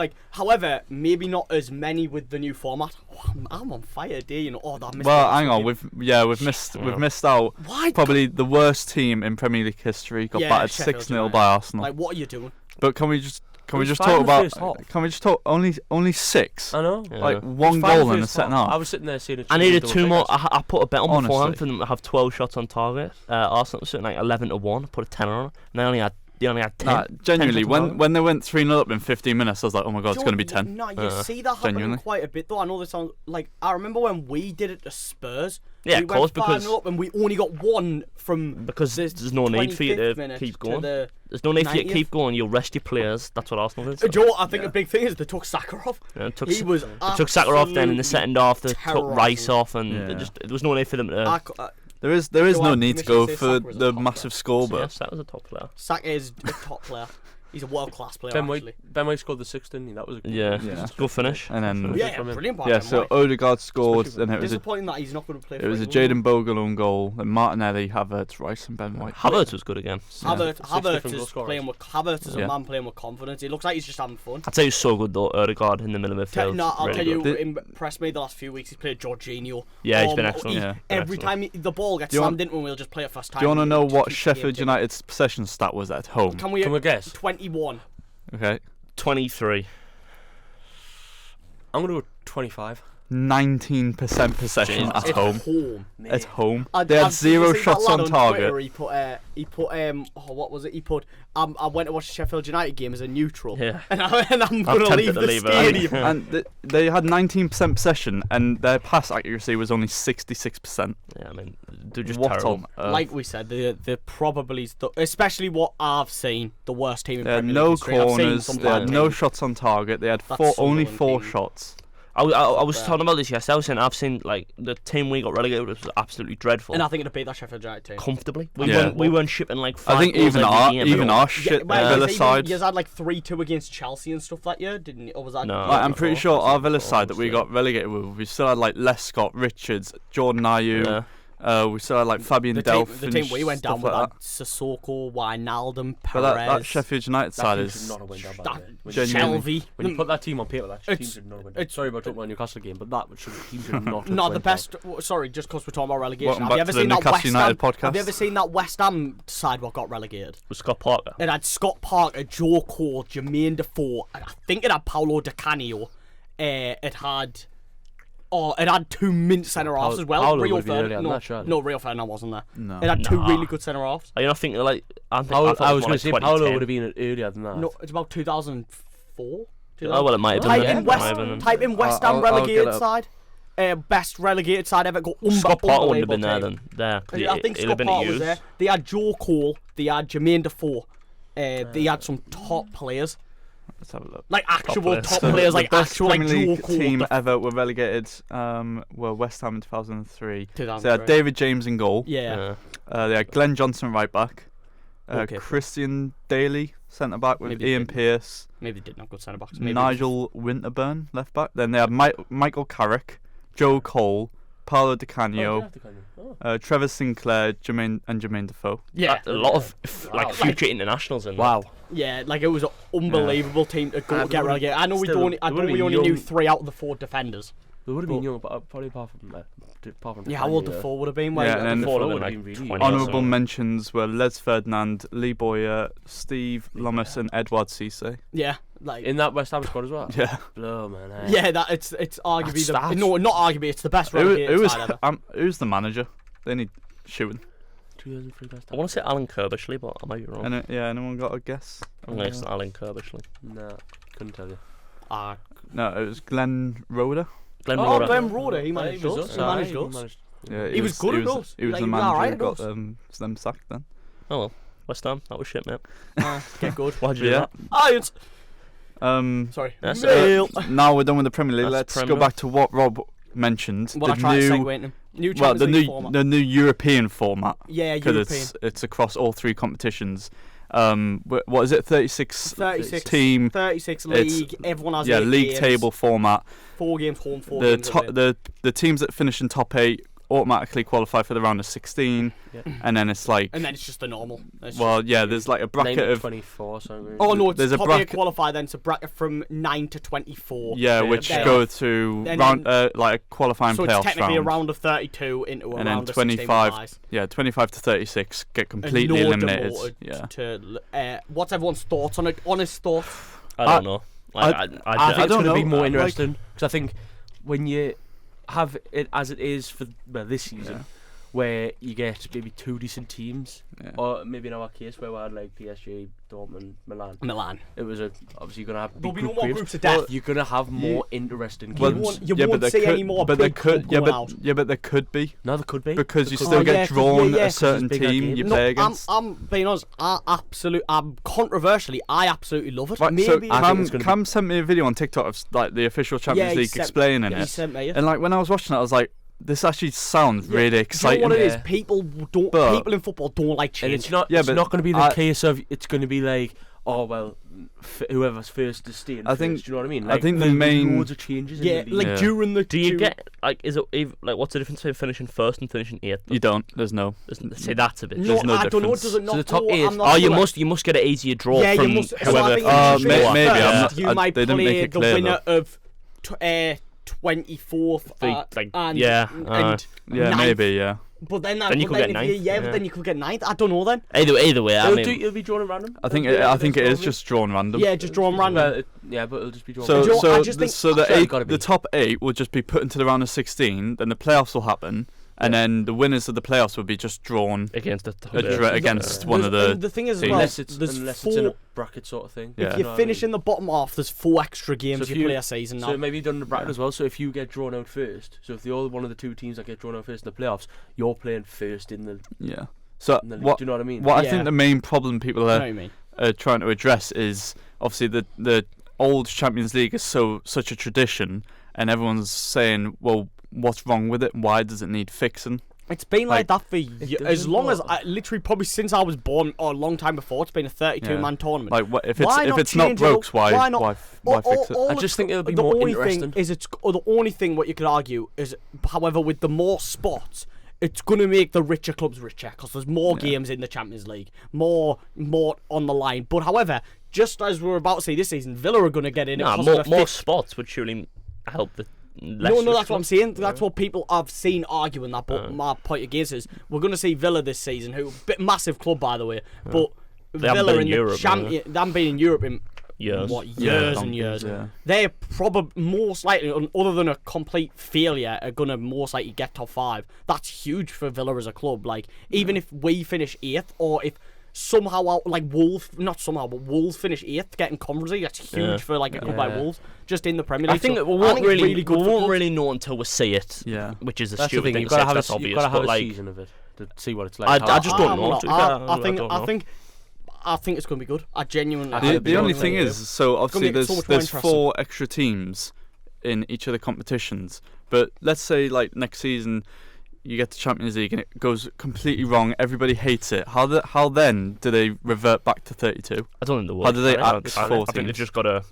some however, maybe not as many with the new format. Oh, I'm on fire today, you know. Oh, that missed Well, out hang on, game. we've missed out. Why? Probably the worst team in Premier League history got Yeah, battered Sheffield 6-0 United. by Arsenal. Like, what are you doing? But can we just was talk fine in the about? first half. Can we just talk only 6? I know. Yeah. Like It's one fine goal in the first second half. I half. was sitting there seeing it. I needed 2 more. I put a bet on beforehand Honestly. for them to have 12 shots on target. Arsenal was sitting like 11-1. Put a 10 on it. And they only had 10. Nah, genuinely, 10 when they went 3-0 up in 15 minutes, I was like, oh my god, it's going to be 10. No, you see that happening Genuinely. quite a bit though. I know this sounds like I remember when we did it to Spurs. Yeah, we of course, went because 5-0 up and we only got 1 from because the there's no need for you 25th to minute keep to going. the There's no need for you to 90th. keep going. You'll rest your players. That's what Arsenal did. Joe, I think a big thing is they took Saka off. Yeah, it took He was They took Saka off, then in the second half they took terrorising. Rice off, and Yeah. there was no need for them to. There is Go no on, need to Commissioner go says for Saka is a the top massive score, but Yes, that was a top player. Saka is a top player. He's a world class player. Ben actually. White scored the 6th, didn't he? That was a good Yeah, Yeah. good finish. and then Yeah, from him. brilliant. by yeah, Ben so White. Odegaard scored, Especially and it was a Disappointing that he's not going to play. it for was a England. Jaden Bogle own goal, and Martinelli, Havertz, Rice, and Ben White. Havertz was good again. Havertz different goal is scorers. playing with Havertz is Yeah. a man playing with confidence. He looks like he's just having fun. I'd say he was so good though. Odegaard in the middle of midfield. No, I'll really tell you, good. impressed me the last few weeks. He's played Jorginho. Yeah, he's been excellent. Yeah. Every Excellent. time the ball gets Do you want- slammed into him, we'll just play it first time. Do you want to know Just what keep the Sheffield game United's possession stat was at home? Can we? Can we guess? 21. Okay, 23. I'm going to go 25. 19% possession Jesus. at home. Home. At home, I- they had I've seen 0 that shots lad on target. Twitter, he put what was it? He put I went to watch the Sheffield United game as a neutral. Yeah. And I'm I'm gonna tempted leave to the leave it. stadium. And they had 19% possession, and their pass accuracy was only 66%. Yeah, I mean, they're just What terrible. on earth? Like we said, they're probably especially what I've seen, the worst team in They had Premier no League history. I've seen corners, some they had bad no teams. shots on target, they had That's only Sunderland 4 team. shots. I was talking about this yesterday. I was saying I've seen like the team we got relegated was absolutely dreadful. And I think it'd beat that Sheffield United team comfortably. Yeah. We weren't shipping like 5 I think goals even every game at all. our shit Villa side. You had like 3-2 against Chelsea and stuff that year, didn't you? Or was that? No. I'm pretty sure our Villa side that we yeah. got relegated with, we still had like Les Scott, Richards, Jordan Ayew. Yeah. We still had like Fabian Delph. The team we went down with like had Sissoko, Wijnaldum, But Perez. that Sheffield United side team is should not have went down, by the way. Shelby. When you put that team on paper, that team It's- should not have went down. Sorry about talking about Newcastle game, but that team should not have Not the went best. Sorry, just because we're talking about relegation. Welcome Have back you ever to the seen that Newcastle West Ham? United podcast. Have you ever seen that West Ham side what got relegated? With Scott Parker. It had Scott Parker, Joe Cole, Jermaine Defoe, and I think it had Paolo Di Canio. It had 2 mint centre halves as well. Paolo Rio would've been earlier Ferdinand. than that, surely. No, Rio Ferdinand wasn't there. No. It had 2 Nah. really good centre halves. Are you not thinking like? I I was going to say Paolo would have have been earlier than that. No, it's about 2004. Oh well, it might have been. Type then. in It West. might have been then. Type in West Ham I'll get relegated it up. side. Best relegated side ever. Scott Parker wouldn't have been there unbelievable then. There. team. I think He'll have Scott been Parker at was there. Hughes. They had Joe Cole. They had Jermaine Defoe. They had some top players, Let's have a look. like actual players. top The- players, the like best actual like Premier Joe League Cole. team ever were relegated were West Ham in 2003. So they 2003. had David James in goal. Yeah. They had Glenn Johnson right back. Okay. Christian Daly centre back with Maybe they Ian didn't. Pearce. Maybe they didn't have good centre backs. Nigel Winterburn left back. Then they had Michael Carrick, Joe Cole, Paolo Di Canio, Trevor Sinclair, Jermaine Defoe. Yeah. A lot of like Wow. future internationals in. Wow. Yeah, like it was an unbelievable team to go get relegated. I know we Still, only it would've we been only young. knew 3 out of the 4 defenders. They would have been But- young, but probably apart from Yeah, how old Defoe would have been? Like, Yeah, and then Defoe Defoe would would have have been been like really 20 or Honourable something. mentions were Les Ferdinand, Lee Boyer, Steve Lummis, and Edward Cisse. yeah, like in that West Ham squad as well. Yeah. Blow, man. eh? yeah, that it's arguably That's the no, not arguably, it's the best Who relegated was side ever. who's the manager? They need shooting. 2003 West I Ham. want to say Alan Kirbishley, but I might be wrong. Anyone got a guess? I'm going to say Alan Kirbishley. No, couldn't tell you. No, it was Glenn Roeder. Glenn Oh, Roeder. Glenn Roeder, he He managed was us. us, He aye, managed us. Yeah, He was good at us. He was Like, the he was manager alright who at got us. them sacked then. Oh well, West Ham. That was shit, mate. Get good. Why'd you do Yeah. that? Irons. Sorry. That's Mail. Now we're done with the Premier League. That's Let's Premier. go back to what Rob mentioned. What I the tried to new, segue into. New well, Champions the League new format. the new European format. Yeah, Because European. it's across all 3 competitions. What is it? 36 36 team. 36 It's- league. Everyone has 8 League games, table format. 4 games home, 4 The games top away. the teams that finish in top 8 automatically qualify for the round of 16, Yeah. and then it's like, And then it's just the normal. It's well, yeah, there's like a bracket 9 to of 24, something. Oh no, it's there's a top 8 bracket- qualify then. It's a bracket from 9 to 24. yeah, Yeah, which then- go to then- round like a qualifying So it's playoffs technically round. a round of 32 into a And then round of 16 with 25 buys. Yeah, 25 to 36 get completely And no eliminated. demoted Yeah. to, what's everyone's thoughts on it? Honest thoughts? I don't know. Like, I I think don't it's going to be know, more like- interesting because I think when you have it as it is for this season, Yeah. where you get maybe 2 decent teams, Yeah. or maybe in our case where we had like PSG, Dortmund, Milan. Milan. It was obviously you're gonna have There'll big be no more games. groups of death. Well, you're gonna have more interesting games. Well, You won't but there see could, any more but there big could, club yeah, going but out. yeah, but there could be No, there could be because you There still could get yeah, 'cause- drawn yeah, a 'cause certain there's bigger team games. you No, play I'm against. being honest. I'm controversially. I absolutely love it. Right, Maybe so I think Cam, it's gonna be- Cam sent me a video on TikTok of like the official Champions he League sent- explaining he it, sent me it. and like when I was watching it, I was like, this actually sounds really Do you exciting. know what it is? Yeah. People don't. But- People in football don't like and change. it's not. Yeah, it's but not going to be the I- case of. It's going to be like, oh well, whoever's first to stay. I think- first, do you know what I mean? I Like, think the there's main- loads of changes. Yeah, in the like league. Yeah. during the. Do you during- get like like what's the difference between finishing first and finishing 8th? You don't. There's no. Say that's a bit. No, There's no I don't know. difference. Does it not So the top go? 8 I'm not Oh, you sure. must get an easier draw Yeah, from you must. So I whoever. think if you finish maybe, I'm first, not- you I- might they didn't make play it the clear, winner of 24th. Like, and, yeah, and Yeah, ninth. maybe. Yeah. But then that. Then you but could then get if you- ninth, Yeah, yeah. but then you could get ninth. I don't know then. Either way, I mean, It'll be drawn at random. I think. Yeah, I think it it's is probably- just drawn random. Yeah, just draw 'em random. Well, yeah, but it'll just be drawn. So, Do you know what, I so, just the, think- so the Actually, eight, gotta be. the top 8 will just be put into the round of 16. Then the playoffs will happen, and then the winners of the playoffs will be just drawn against the against one of the. The thing is, as teams. well, unless it's there's unless four. it's in a bracket sort of thing. Yeah. If You you know what I finish mean? in the bottom half, there's 4 extra games if you you- play a season now. So it may be done in the bracket Yeah. as well. So if you get drawn out first, so if the other one of the 2 teams that get drawn out first in the playoffs, you're playing first in the, Yeah. So in the league. what? Do you know what I mean? What I Yeah. think the main problem people You know are what I mean? trying to address is obviously the old Champions League is such a tradition, and everyone's saying, well, what's wrong with it? Why does it need fixing? It's been like that for as long as literally probably since I was born, or a long time before. It's been a 32-man tournament. Like, if it's not broke, why fix it? I just think it'll be more interesting. The only thing what you could argue is, however, with the more spots, it's going to make the richer clubs richer because there's more games in the Champions League, more on the line. But however, just as we're about to see this season, Villa are going to get in. More spots would surely help the. No, that's what I'm saying. That's what people I've seen arguing that. But my point against is we're going to see Villa this season, who massive club by the way, but Villa in the champion. They haven't been in Europe in years and years. Yeah. They're probably most likely, other than a complete failure, are going to most likely get top 5. That's huge for Villa as a club. Like even if we finish 8th, or if somehow Wolves finish 8th, getting Conference League. That's huge for like a club like Wolves, just in the Premier League. I think we won't really know until we see it. Yeah, which is a stupid thing. You've got to have a season of it to see what it's like. I just don't know. I think it's going to be good. I genuinely. The only thing is, so obviously there's 4 extra teams in each of the competitions, but let's say like next season you get the Champions League and it goes completely wrong. Everybody hates it. How then do they revert back to 32? I don't think they will. How do they add 4 I think they've just got to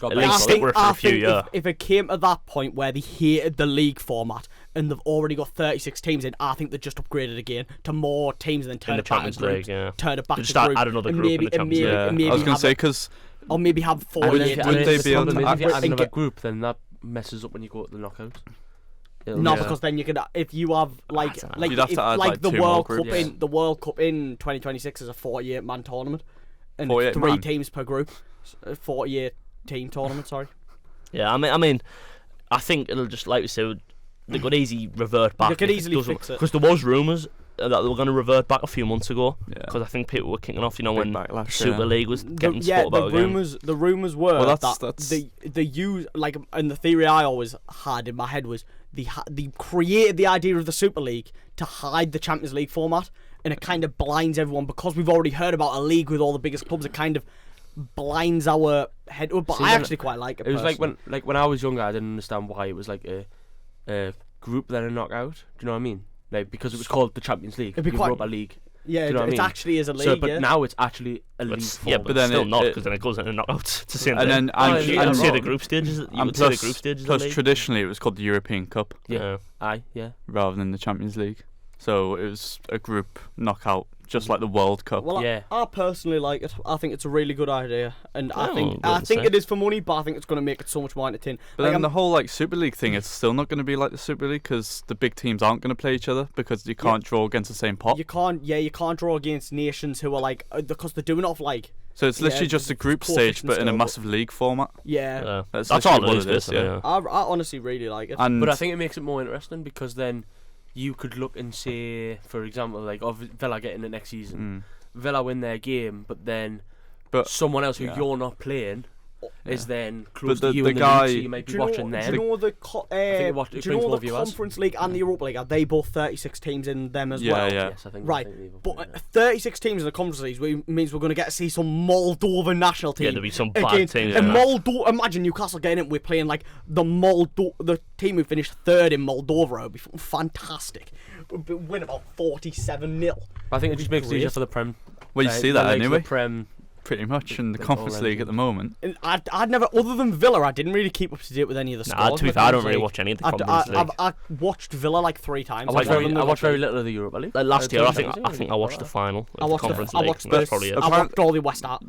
at least stick with it for a few years. If it came to that point where they hated the league format and they've already got 36 teams in, I think they just upgraded again to more teams and then turn it back to groups. Turn it back to groups. Add another group in the Champions League. I was going to say because. Or maybe have 4. Would they be able to add another group? Then that messes up when you go to the knockouts. Because then you could, if you have you'd have to add like the World Cup the World Cup in 2026 is a 48-man tournament, and 3 teams per group, 48 team tournament. Sorry. Yeah, I mean, I think it'll just like we said, they could easily revert back. They could easily fix it because there was rumours that they were going to revert back a few months ago. Because I think people were kicking off, when backlash, Super League was getting spoke about again. The rumours were that they use and the theory I always had in my head was they created the idea of the Super League to hide the Champions League format, and it kind of blinds everyone because we've already heard about a league with all the biggest clubs. It kind of blinds our head to it, but I actually quite like it. It was when I was younger, I didn't understand why it was like a group then a knockout. Do you know what I mean? Like because it was called the Champions League. It'd be quite a league. Yeah, it actually is a league. But now it's actually a league. Yeah, but then still not because then it goes into knockouts. It's the same thing. And see the group stages. Plus, traditionally it was called the European Cup. Yeah. Rather than the Champions League. So it was a group knockout, just like the World Cup. Well, I personally like it. I think it's a really good idea, and I think it is for money, but I think it's going to make it so much more entertaining. But then the whole Super League thing is still not going to be like the Super League because the big teams aren't going to play each other because you can't draw against the same pot. You can't draw against nations who are because they're doing it off So it's literally just a group stage, but in a massive league format. Yeah. That's all it is. Yeah. I honestly really like it. But I think it makes it more interesting because then you could look and say, for example, Villa getting it next season. Villa win their game, but then someone else who you're not playing is then close to you in the league, so you might be watching them. Do you know the Conference League and the Europa League? Are they both 36 teams in them as well? Yeah. Yes, I think. Right, but 36 teams in the Conference League means we're going to get to see some Moldovan national team. Yeah, there'll be some bad teams. And Moldova, imagine Newcastle getting it. We're playing the team who finished 3rd in Moldova. It would be fantastic. We'd win about 47-0. I think it just makes it easier for the Prem. Well, you see that anyway. Prem. Pretty much in the Conference League at the moment. And I'd never, other than Villa, I didn't really keep up to date with any of the scores. To be fair, I don't really watch any of the Conference League. I watched Villa 3 times. I watched very little of the Europa League. Last year, I think I watched the final of the Conference League. I watched all the West Ham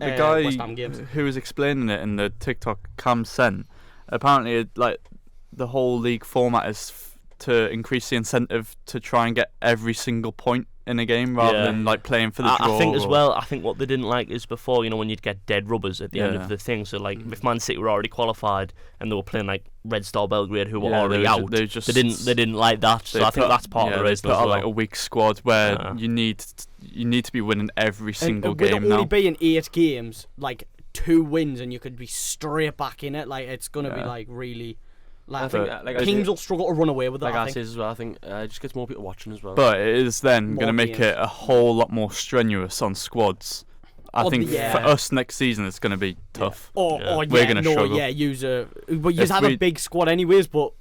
games. Who was explaining it in the TikTok Cam sent, apparently the whole league format is to increase the incentive to try and get every single point in a game rather than playing for the draw. I think as well, I think what they didn't like is before, when you'd get dead rubbers at the end of the thing. So if Man City were already qualified and they were playing Red Star Belgrade who were already out, they didn't like that. So I think that's part of the reason. They put out a weak squad where you need to be winning every single game now. With it only being 8 games, 2 wins and you could be straight back in it. It's going to be really. I think teams will struggle to run away with that. I say as well, I think it just gets more people watching as well. But it is then going to make it a whole lot more strenuous on squads. I think for us next season it's going to be tough. We're going to struggle. Yeah, you have a big squad anyways, but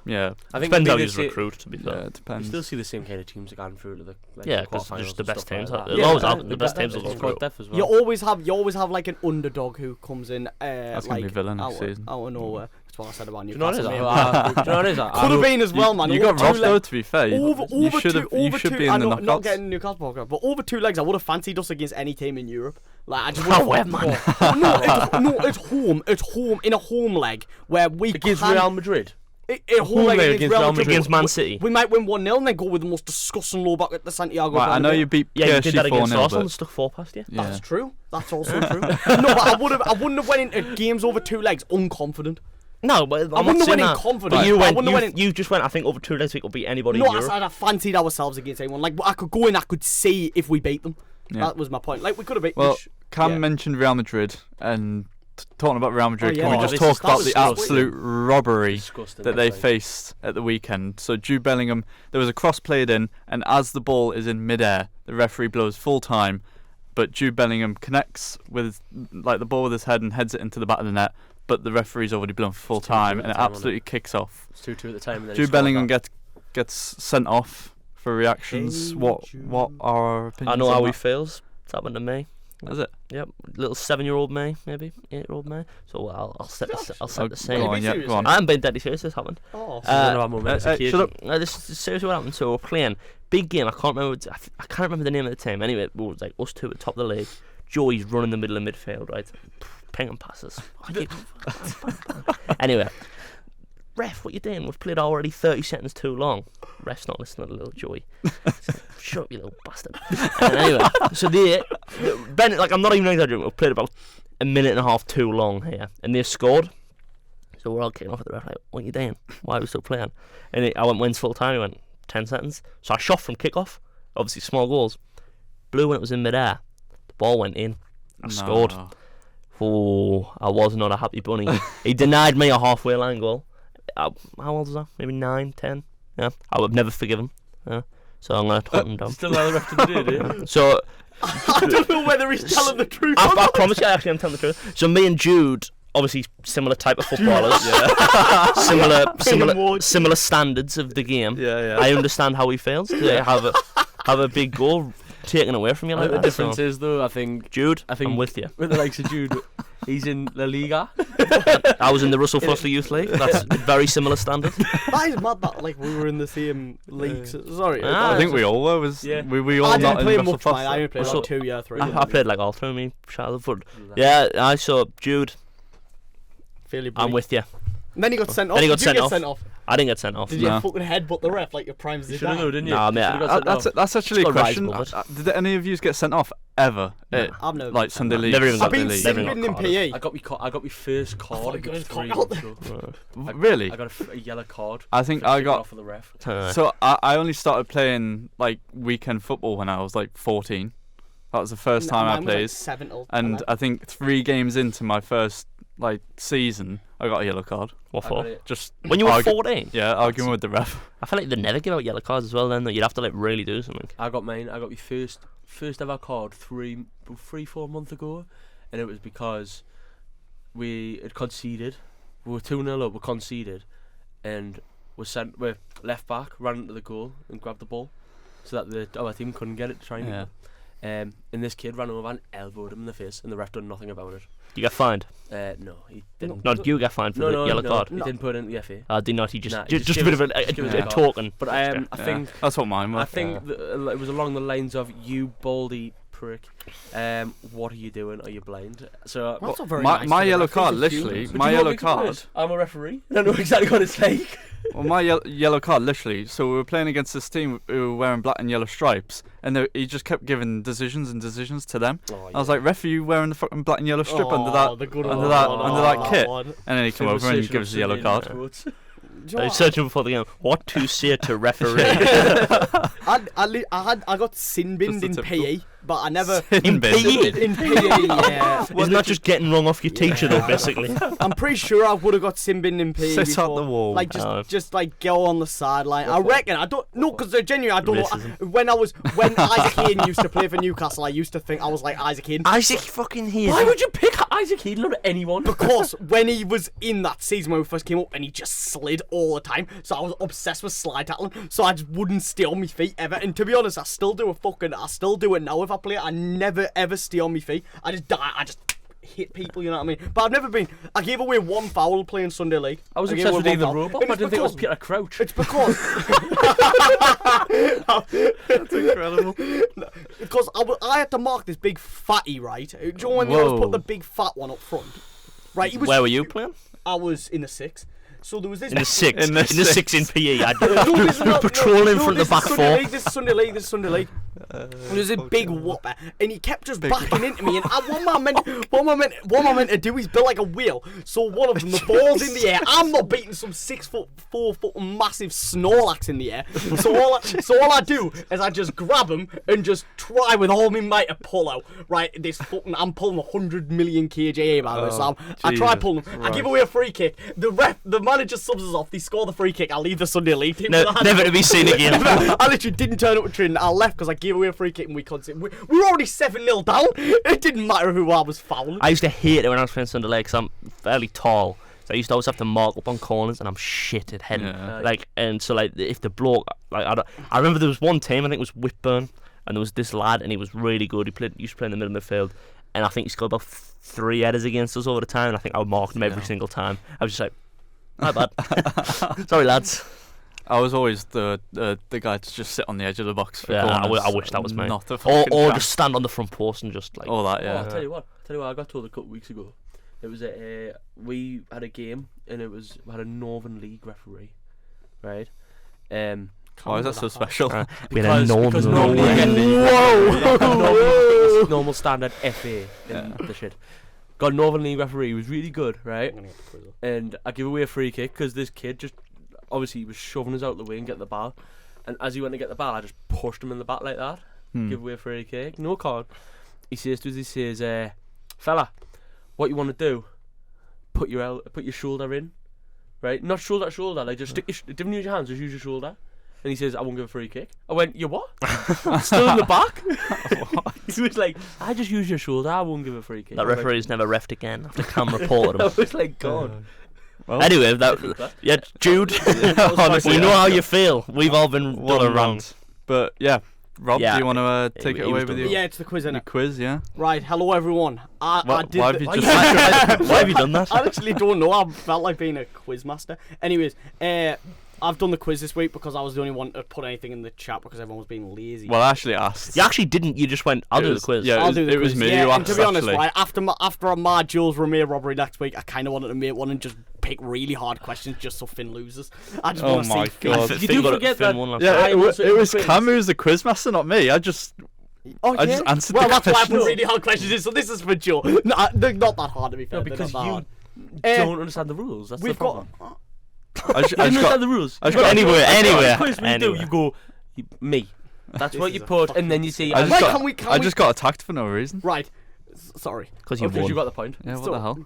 yeah, I think depends how you recruit. To be fair, it depends. You still see the same kind of teams that got through to the because just the best teams. Like always have the best teams will go through. Well. You always have like an underdog who comes in. That's gonna be Villa next season. Out of nowhere. That's what I said about Newcastle. Do you know what it is? Could have been as well, man. You got robbed though. To be fair, you should be in the knockouts. Not getting Newcastle, but over 2 legs, I would have fancied us against any team in Europe. Like I just man. It's home in a home leg where we against Real Madrid. Against Man City. We might win 1-0 and then go with the most disgusting low back at the Santiago. Right, I know you beat PSG you did that against 4-0, Arsenal and stuck 4 past you. Yeah. That's true. That's also true. No, but I wouldn't have went into games over 2 legs unconfident. No, but I wouldn't have went in confident. But you just went, I think over 2 legs we could beat anybody in Europe. I fancied ourselves against anyone. Like, I could go in, I could see if we beat them. Yeah. That was my point. Like, we could have beat them. Well, Cam mentioned Real Madrid, and talking about Real Madrid, can we just talk about the absolute robbery that they faced at the weekend? So Jude Bellingham, there was a cross played in, and as the ball is in midair, the referee blows full time, but Jude Bellingham connects with the ball with his head and heads it into the back of the net, but the referee's already blown for full time, and it absolutely kicks off. It's 2-2 at the time. Jude Bellingham gets sent off for reactions. What are our opinions? I know how he feels. It's happened to me. Is it? Yep, little 7-year-old May, maybe 8-year-old May. So I'll set the same. Go on. I haven't been deadly serious. This happened. Shut up. This is seriously what happened. So we're playing big game. I can't remember the name of the team. Anyway, it was like us two at the top of the league. Joey's running the middle of midfield, right? Pinging passes. Anyway, ref, what you doing? We've played already 30 seconds too long. Ref's not listening to little Joey. Shut up, you little bastard. Anyway, so Bennett, like I'm not even exaggerating, we've played about a minute and a half too long here, and they've scored. So we're all kicking off at the ref, like, what are you doing? Why are we still playing? And I went, when's full time? He went, 10 seconds. So I shot from kick-off, obviously small goals. Blew when it was in mid-air. The ball went in. I scored. Oh, I was not a happy bunny. He denied me a halfway line goal. How old was I? Maybe 9, 10? Yeah, I would never forgive him. Yeah. So I'm going to hunt him down. Still another ref to do, do you? So I don't know whether he's telling the truth. I promise you, actually, I'm telling the truth. So me and Jude, obviously similar type of footballers, similar standards of the game. Yeah. I understand how he feels to have a big goal taken away from you like that. The difference is, though, I think I'm with you. With the likes of Jude, he's in La Liga. I was in the Russell Foster Youth League. That's very similar standard. That is mad that we were in the same leagues. Sorry. I think we all were. We all not in Russell Foster. I only played like 2 years, 3 years. I played like all through me, childhood. Yeah, I saw Jude. I'm with you. And then he got sent off. Sent off. I didn't get sent off. Did you fucking headbutt the ref like your primes did? Didn't you? Nah, mate. That's actually a question. Did any of you get sent off ever? No, I've never. Like Sunday League. I've been sitting in PE. I got my first card. Really? I got a yellow card. I think I got off of the ref. So I only started playing like weekend football when I was like 14. That was the first time I played. And I think 3 games into my first season, I got a yellow card. What for? Just when you were 14? Yeah, arguing with the ref. I feel like they never give out yellow cards as well. Then you'd have to really do something. I got mine. I got my first ever card 3-4 months ago, and it was because we had conceded. We were 2-0 up. We conceded, and we're left back ran into the goal and grabbed the ball, so that our team couldn't get it to try and get it. And this kid ran over and elbowed him in the face, and the ref done nothing about it. You got fined? No, he didn't. No, you got fined for the yellow card. He didn't put it in the FA. Did not. He just a bit of a token. But I think that's what mine was. I think it was along the lines of, you baldy prick. What are you doing? Are you blind? So that's not very nice. My yellow card, literally. My yellow card. I'm a referee. I don't know exactly what it's like. Well, my yellow card, literally. So we were playing against this team who were wearing black and yellow stripes, and he just kept giving decisions to them. I was like, "Ref, are you wearing the fucking black and yellow strip under that kit?" And then he came over and he gives us a yellow card. I was searching before the game. What to say to referee? I got sin binned in PE but I never In PE? in PE. Yeah, Isn't that just getting wrong off your teacher though, basically? I'm pretty sure I would have got sin bin in PE Sit before. out the wall. Like just like go on the sideline. I reckon I don't know because genuinely I don't Racism. know. When Isaac Hayden used to play for Newcastle, I used to think I was like Isaac Hayden. Isaac fucking here. Why would you pick Isaac Hayden over anyone? Because when he was in that season when we first came up and he just slid all the time, so I was obsessed with slide tackling, so I just wouldn't stay on my feet ever. And to be honest, I still do it now if I play. I never ever stay on my feet. I just die. I just hit people, you know what I mean? But I've never been. I gave away one foul playing Sunday League. I was gave obsessed away with one Ethan foul. Robot. I didn't think it was Peter Crouch. It's because That's incredible. because I had to mark this big fatty, right? Do you know when they always put the big fat one up front? Right. He was, Where were you playing? I was in the 6. So there was this. In the six. In the six in PE. Patrolling from the back four. This is Sunday League. There was a big whopper, and he kept just backing into me. And what am I meant to do is build like a wheel. So one of them, the ball's in the air. I'm not beating some 6'4" massive Snorlax in the air. So all I do is I just grab him and just try with all my might to pull out. Right, I'm pulling 100 million kJA by the way. So I try pulling him. I give away a free kick. The manager subs us off. They score the free kick. I leave the Sunday League team. Never to be seen again. I literally didn't turn up to training. I left because I gave away a free kick and we were already 7-0 down. It didn't matter who I was fouling. I used to hate it when I was playing Sunday League because I'm fairly tall. So I used to always have to mark up on corners, and I'm shit at heading. And so if the bloke, I remember there was one team, I think it was Whitburn, and there was this lad, and he was really good. He used to play in the middle of the field, and I think he scored about 3 headers against us over the time. And I think I marked him every single time. I was just like, my bad. Sorry, lads. I was always the guy to just sit on the edge of the box for Yeah, corners. I wish that was me. Not a Or fucking just stand on the front post and just like. all that, Oh, yeah. I'll tell you what, I got told a couple of weeks ago. It was we had a game and we had a Northern League referee, right? Why is that so special? We had a because normal. Whoa! Normal standard FA and the shit. Got a Northern League referee. He was really good, right? And I give away a free kick because this kid just obviously he was shoving us out the way and get the ball. And as he went to get the ball, I just pushed him in the back like that. Give away a free kick. No card. He says to us, fella, what you want to do? Put your shoulder in, right? Not shoulder to shoulder. Like just stick don't use your hands. Just use your shoulder. And he says, I won't give a free kick. I went, you what? Still in the back? He was like, I just use your shoulder. I won't give a free kick. That referee's never refed again after Cam reported him. I was like, God. Well, Anyway, yeah, Jude. Honestly, we know how you feel. We've all been done wrong. But yeah, Rob, Yeah, do you want to take he it was away done with you? wrong. Yeah, it's the quiz, The innit? quiz, yeah. Right, hello everyone. I did Why the- have you just Why have you done that? I actually don't know. I felt like being a quiz master. Anyways, I've done the quiz this week because I was the only one to put anything in the chat because everyone was being lazy. Well, I actually asked. You actually didn't. You just went. I'll do the quiz. Yeah, I'll do the it was quiz. me Yeah, who and asked, to be honest, actually. right, after my Jules Romero robbery next week, I kind of wanted to make one and just pick really hard questions just so Finn loses. I just Oh want to my see Finn. God. You do forget that. Yeah, it was quiz. Cam who was the quizmaster, not me. I just answered Well, the that's why I question. put really hard questions in. So this is for Joe. No, they're not that hard to be fair. No, They're because not that you hard. don't understand the rules. That's the We've problem. got. I just You don't got understand the rules. I just got- Anywhere. Quiz when you do, you go me. That's This what is you a put, and then you see. I Right, just got, can we- I just got attacked for no reason. Right. Sorry. Because you Because won. you got the point. Yeah, what So, the hell?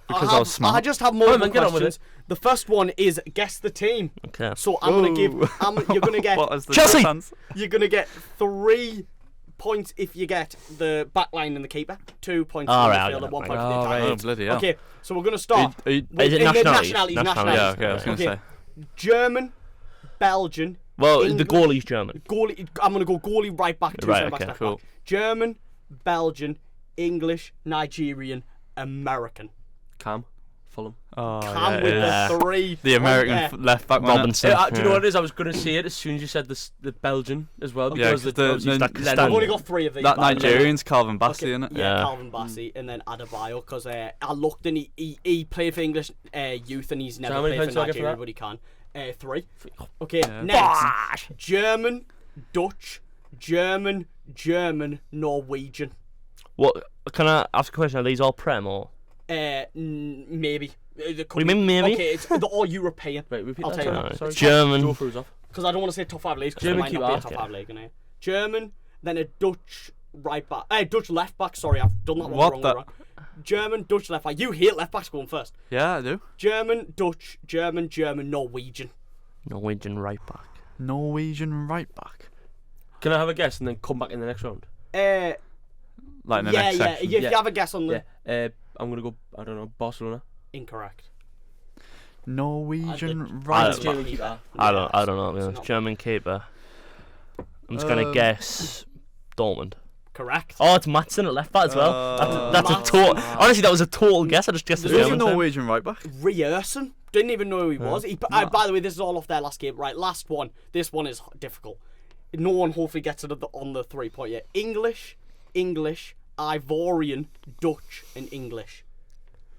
I Because I was smart. I just have more Come on, get on with questions. The first one is guess the team. Okay. So I'm gonna give. You're gonna get. What is the Chelsea! chance? You're gonna get 3 points if you get the back line and the keeper. 2 points All for right, the I'll midfield get and 1 that point for point. the Oh, attack. right. Oh, bloody hell. Okay, so we're gonna start. Are you- Is it in the nationalities? nationalities. Yeah, okay, I was going to Okay. say. German, Belgian. Well, England- the goalie's German. Goalie. I'm gonna go goalie right back to Right, centre back, okay, step cool. back. German, Belgian, English, Nigerian, American. Cam, Fulham. Oh, Cam yeah, with yeah. the 3. The American Yeah. left back. wasn't it? Robinson. Do you know what it is? I was going to say it as soon as you said the Belgian as well. Yeah, Because 'cause obviously the- Lennon- I've only got 3 of these. That but I know- Nigerian's Calvin Bassey, Okay, isn't it? Yeah, Yeah. Calvin Bassey and then Adebayo because I looked and he played for English youth and he's never how many played points for do I get for Nigeria, that? but he can. 3. Okay, next. German, Dutch, German, Norwegian. What? Can I ask a question? Are these all Prem or? Maybe. What do you mean, maybe? Okay, they're all European. Right, repeat I'll that. tell you sorry. that. Sorry. German. Joe throws off. Because I don't want to say top 5 leagues because it German might not be a keep top asking. 5 league. Innit? German, then a Dutch. right back. Dutch left back. Sorry, I've done that one wrong. German, Dutch left back. You hate left backs going first. Yeah, I do. German, Dutch, German, Norwegian. Norwegian right back. Norwegian right back. Can I have a guess and then come back in the next round? Like in the next section. If you have a guess on the... I'm going to go, I don't know, Barcelona. Incorrect. Norwegian right back. I don't know. To be German keeper. I'm just gonna guess Dortmund. Correct. Oh, it's Maatsen at left back as well. That's a total. Honestly, that was a total guess. I just guessed the Who's German a Norwegian right back? Ryerson. Didn't even know who he was. By the way, this is all off their last game. Right, last one. This one is difficult. No one hopefully gets it on the 3 point yet. English, Ivorian, Dutch, and English.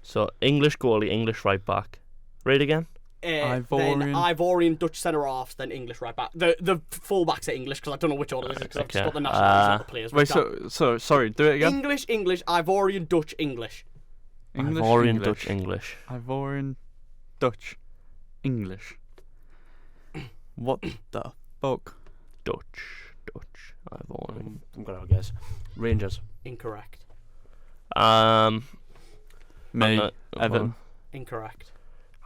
So English goalie, English right back. Read again. Then Ivorian, Dutch centre halves, then English right back. The full backs are English because I don't know which order this is because I've just got the nationalities of the players. Wait, so sorry, do it again. English, Ivorian, Dutch, English. Ivorian, Dutch, English. Ivorian, Dutch, English. What the fuck? Dutch, Ivorian. I'm gonna have a guess. Rangers. Incorrect. Everton. Incorrect.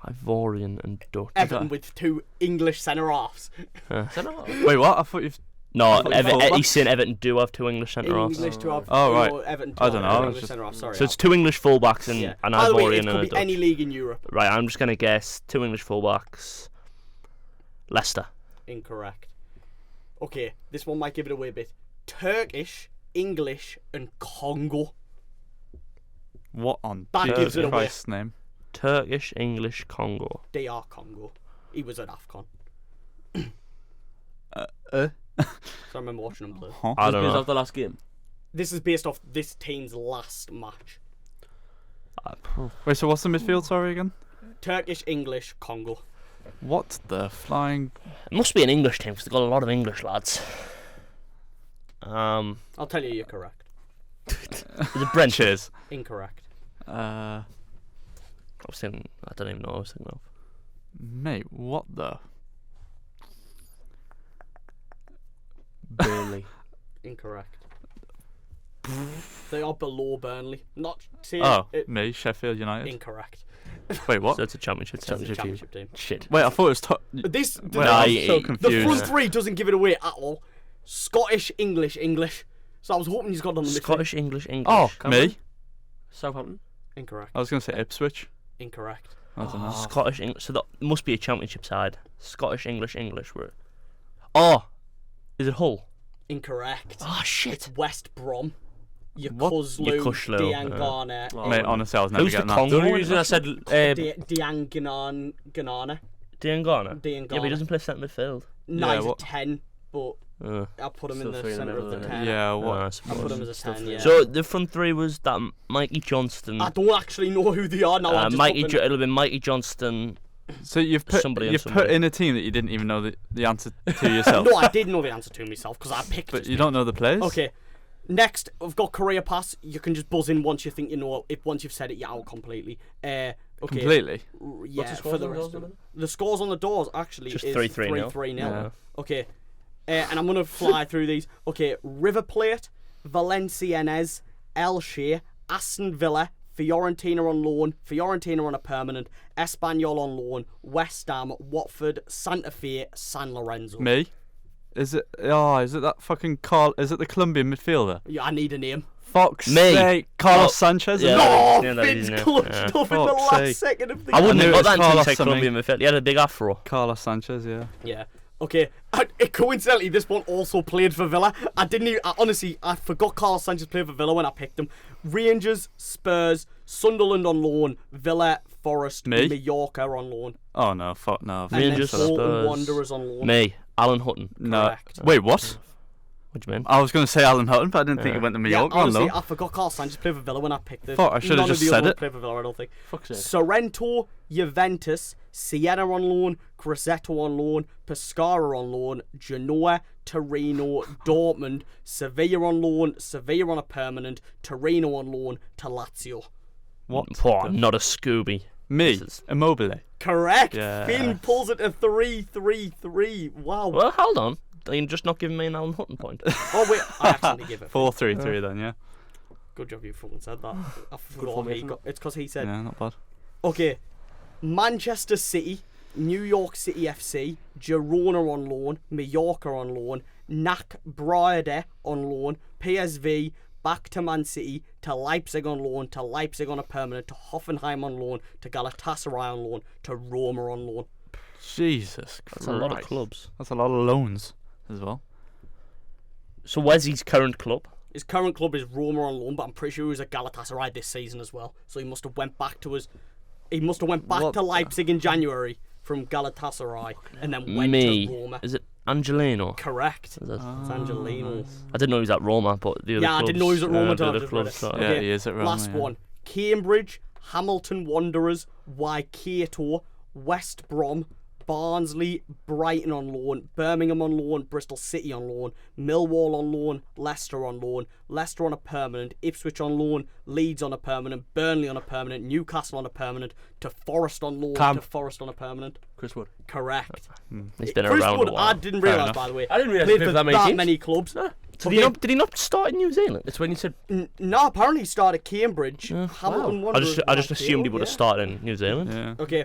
Ivorian and Dutch. Everton with 2 English centre halves. Wait, what? I thought you've. No, he's saying Everton do have 2 English centre halves. English to have. Oh right. Everton I don't know. English centre halves. Sorry. So it's 2 English fullbacks and an By the way, Ivorian it and a could be Dutch. any league in Europe. Right, I'm just gonna guess 2 English fullbacks. Leicester. Incorrect. Okay, this one might give it away a bit. Turkish, English, and Congo. What on gives it away. Christ's name? Turkish, English, Congo. DR Congo. He was at AFCON. So I remember watching him play. I don't know. Off the last game. This is based off this team's last match. Wait, so what's the midfield? Sorry again. Turkish, English, Congo. What the flying? It must be an English team because they've got a lot of English lads. I'll tell you're correct. Is it Brent? Cheers. Incorrect. I was thinking. I don't even know what I was thinking of. Mate, what the? Burnley. Incorrect. They are below Burnley. Not saying me, Sheffield United. Incorrect. Wait, what? So it's a championship team. Shit. Wait, I thought it was. I'm so confused. The front 3 doesn't give it away at all. Scottish, English. So I was hoping he's got on the Scottish, English. Oh, Cameron? me? Southampton. Incorrect. I was going to say Ipswich. Incorrect. I don't know. Scottish, English. So that must be a championship side. Scottish, English. Oh, is it Hull? Incorrect. Oh shit. It's West Brom. Yakuslu, Diangana. Mate, honestly, I was never Who's getting the that. Congo? The only reason I said Diangana. Diangana? Yeah, but he doesn't play centre midfield. No, he's a 10, but I'll put him in the centre of the 10. Yeah, what? I'll put him as a 10, yeah. So the front 3 was that Mikey Johnston. I don't actually know who they are now. It'll have been Mikey Johnston. So you've put in a team that you didn't even know the answer to yourself. No, I did know the answer to myself because I picked it. But you don't know the players? Okay. Next, I've got career pass. You can just buzz in once you think you know. If once you've said it, you're out completely. Okay. Completely? Yeah, for the rest of it. The scores on the doors actually just is 3-3 nil. Yeah. Okay. And I'm going to fly through these. Okay, River Plate, Valenciennes, Elche, Aston Villa, Fiorentina on loan, Fiorentina on a permanent, Espanyol on loan, West Ham, Watford, Santa Fe, San Lorenzo. Me? Is it that fucking Carl? Is it the Colombian midfielder? Yeah, I need a name. Fuck's sake, Carlos Sanchez. Yeah, no, Vince clutched up in the last second of the game. I wouldn't have got that until you said Colombian midfield. He had a big afro. Carlos Sanchez, yeah. Yeah. Okay. Coincidentally, this one also played for Villa. I forgot Carlos Sanchez played for Villa when I picked him. Rangers, Spurs, Sunderland on loan, Villa, Forest, Mallorca on loan. Oh no, fuck no. Rangers, Spurs, Wanderers on loan. Me, Alan Hutton. No. Correct. Wait, what? What do you mean? I was going to say Alan Hutton, but I didn't think he went to Mallorca. Honestly, I forgot Carlos Sanchez played for Villa when I picked it. Fuck, I should have just said it. Played for Villa, I don't think. Fuck's sake. Sorrento, Juventus, Siena on loan, Grosseto on loan, Pescara on loan, Genoa, Torino, Dortmund, Sevilla on loan, Sevilla on a permanent, Torino on loan to Lazio. What? Not a Scooby. Me, Immobile. Correct. Yeah. Finn pulls it to 3-3-3. Wow. Well, hold on. Are you just not giving me an Alan Hutton point? Oh wait, I accidentally give it 4-3-3 then, yeah. Good job you fucking said that. I forgot it's because he said. Yeah, not bad. Okay, Manchester City, New York City FC, Girona on loan, Mallorca on loan, NAC Breda on loan, PSV, back to Man City, to Leipzig on loan, to Leipzig on a permanent, to Hoffenheim on loan, to Galatasaray on loan, to Roma on loan. Jesus Christ. That's a lot of clubs. That's a lot of loans as well. So where's his current club? His current club is Roma on loan, but I'm pretty sure he was at Galatasaray this season as well. So he must have went back to to Leipzig in January from Galatasaray and then went to Roma. Is it Angelino? Correct. It's Angelino. Nice. I didn't know he was at Roma, but the other clubs. I didn't know he was at Roma. The other clubs. Yeah, he is at Roma. Last one. Cambridge, Hamilton Wanderers, Waikato, West Brom, Barnsley, Brighton on loan, Birmingham on loan, Bristol City on loan, Millwall on loan, Leicester on loan, Leicester on a permanent, Ipswich on loan, Leeds on a permanent, Burnley on a permanent, Newcastle on a permanent, to Forest on loan, to Forest on a permanent. Chris Wood. Correct. He's been Chris around Wood, a while. I didn't realise, by the way. I didn't realise played he for played that teams. many clubs. Did he not start in New Zealand? It's when you said No, apparently he started at Cambridge. Hamilton Wanderers. I just assumed he would have started in New Zealand. Yeah. Okay.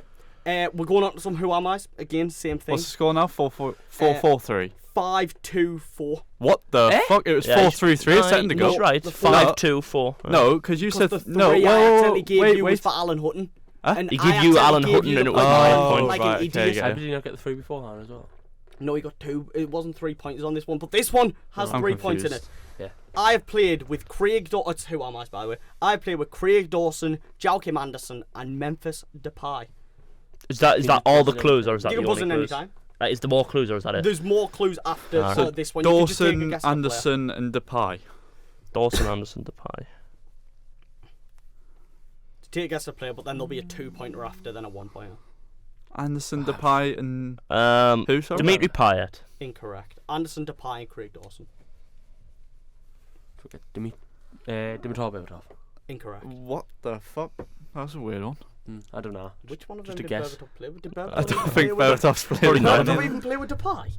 We're going on to some Who Am I's. Again, same thing. What's the score now? 4-4-3. 5-2-4. What the fuck? It was 4-3-3 a second ago. He's right. The 5-2-4. No, because you said The three no. I accidentally gave you was Wait. for Alan Hutton. Huh? And He I gave you accidentally Alan gave Hutton you and the it was point. 9 points. Like Right, an okay, idiot. yeah. how did he not get the 3 beforehand as well? No, he got 2. It wasn't 3 points on this one, but this one has I'm 3 points in it. confused. Yeah. I have played with Craig Dawson. It's Who Am I, by the way. I have played with Craig Dawson, Joachim Anderson, and Memphis Depay. Is that all the clues, or is that You the can buzz only in clues? anytime. Is there more clues, or is that it? There's more clues after Alright. this one. You can just take a Dawson, guess at the player. Anderson, and Depay. Dawson, Anderson, Depay. Take a guess at the player, but then there'll be a 2-pointer after, then a 1-pointer. Anderson, Depay, and who? Sorry. Dimitri Payet. Incorrect. Anderson, Depay, and Craig Dawson. Dimitar Berbatov. Incorrect. What the fuck? That's a weird one. I don't know. Which one of them Just a did guess. Berbatov play with? Did I Berbatov don't think Berbatov's played. Probably not. Berbatov even play with Depay?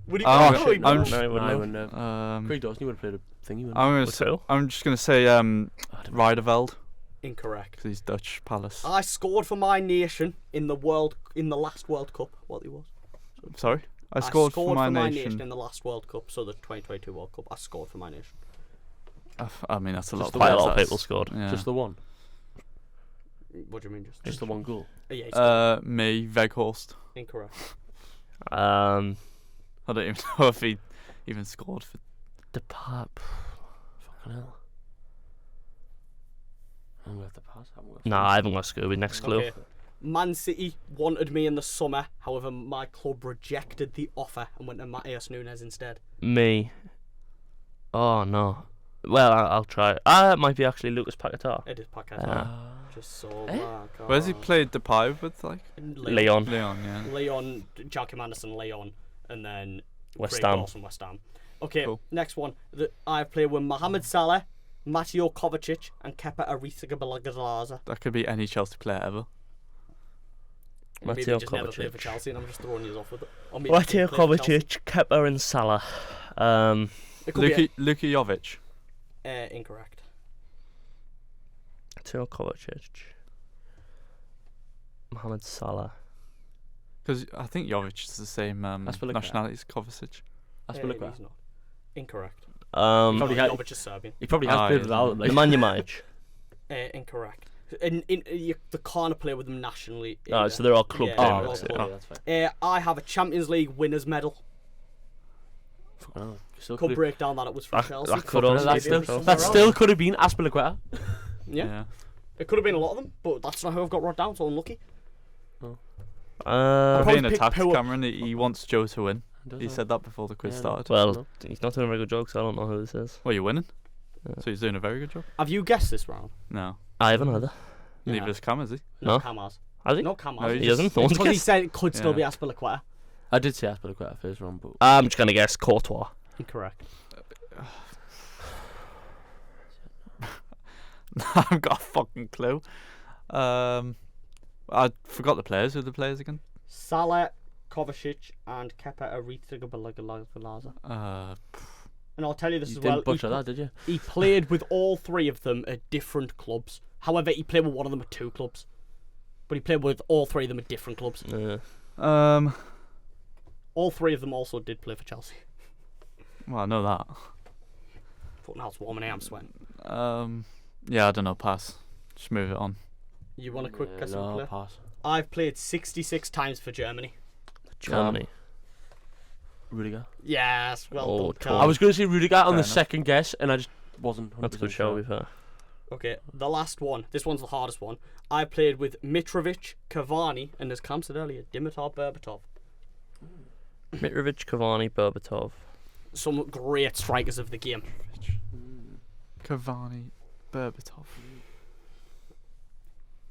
Would he Oh, go? shit. No, I'm he just- No, he No, I wouldn't wouldn't know. Craig Dawson, you would have played a thingy, wouldn't you? I'm just gonna say Rijderveld Incorrect. because he's Dutch Palace. I scored for my nation in the last World Cup. What he was. Sorry, I scored for my nation nation. in the last World Cup, so the 2022 World Cup. I scored for my nation. I mean that's a lot. Quite a lot of players, people scored. Yeah. Just the one. What do you mean, Just the one goal. Yeah, he scored. Me, Weghorst. Incorrect. I don't even know if he even scored for. Depay. Fucking hell. I'm going to have to pass. Nah, I haven't got Scooby. Next clue. Okay. Man City wanted me in the summer, however, my club rejected the offer and went to Matheus Nunes instead. Me. Oh no. Well, I'll try. It might be actually Lucas Paquetá. It is Paquetá. Just so Where's he played Depay with? Like Leon. Leon, yeah. Leon, Joachim Anderson, Leon, and then West Craig Ham. Dawson, West Ham. Okay, Cool. next one. I've played with Mohamed Salah, Mateo Kovacic, and Kepa Arrizabalaga. That could be any Chelsea player ever. Maybe Mateo just never played for Kovacic. Chelsea, and I'm just throwing you off with it. Or maybe Mateo played for Chelsea. Kovacic, Kepa, and Salah. It could be Luka Jovic. incorrect. Mateo Kovacic. Mohamed Salah. Because I think Jovic is the same Aspilicueta. nationality as Kovacic. Aspilicueta. He's not. Incorrect. Probably had- Jovic is Serbian. He probably has played with Alan. Like. Nemanja Majic. Incorrect. You can't play with them nationally. Oh, either. so they're all club Yeah, games. they're all that's club. fine. That's fine. I have a Champions League winners medal. Fucking hell. Still Could could break down that it was from Chelsea. that could also that be still, from that still could have been Aspilicueta. Yeah. It could have been a lot of them, but that's not who I've got wrote down, so unlucky. Being pick attacked, Power. Cameron, he wants Joe to win. He said that before the quiz Yeah, started. Well, he's not doing a very good job, so I don't know who this is. Well, you're winning. Yeah. So he's doing a very good job. Have you guessed this round? No. I haven't either. Neither is Cam, is he? No. Cam has. Has he? No, Cam No, has. he He doesn't. No one's Because he guessed. said it could still be Yeah. Aspilicueta. I did say Aspilicueta first round, but I'm just gonna guess Courtois. Incorrect. I haven't got a fucking clue. I forgot the players. Who are the players again? Salah, Kovacic, and Kepa Arrizabalaga. And I'll tell you this You as well. didn't butcher that, did you? He played with all three of them at different clubs. However, he played with one of them at 2 clubs. But he played with all three of them at different clubs. All three of them also did play for Chelsea. Well, I know that. But now it's warm and I'm sweating. Yeah, I don't know. Pass. Just move it on. You want a quick guess? No, pass. I've played 66 times for Germany. Germany. Rudiger. Yes, well done. I was going to say Rudiger on the enough. second guess, and I just wasn't. That's a good show, to be fair. Okay, the last one. This one's the hardest one. I played with Mitrovic, Cavani, and as Cam said earlier, Dimitar Berbatov. Mitrovic, Cavani, Berbatov. Some great strikers of the game. Cavani, Berbatov.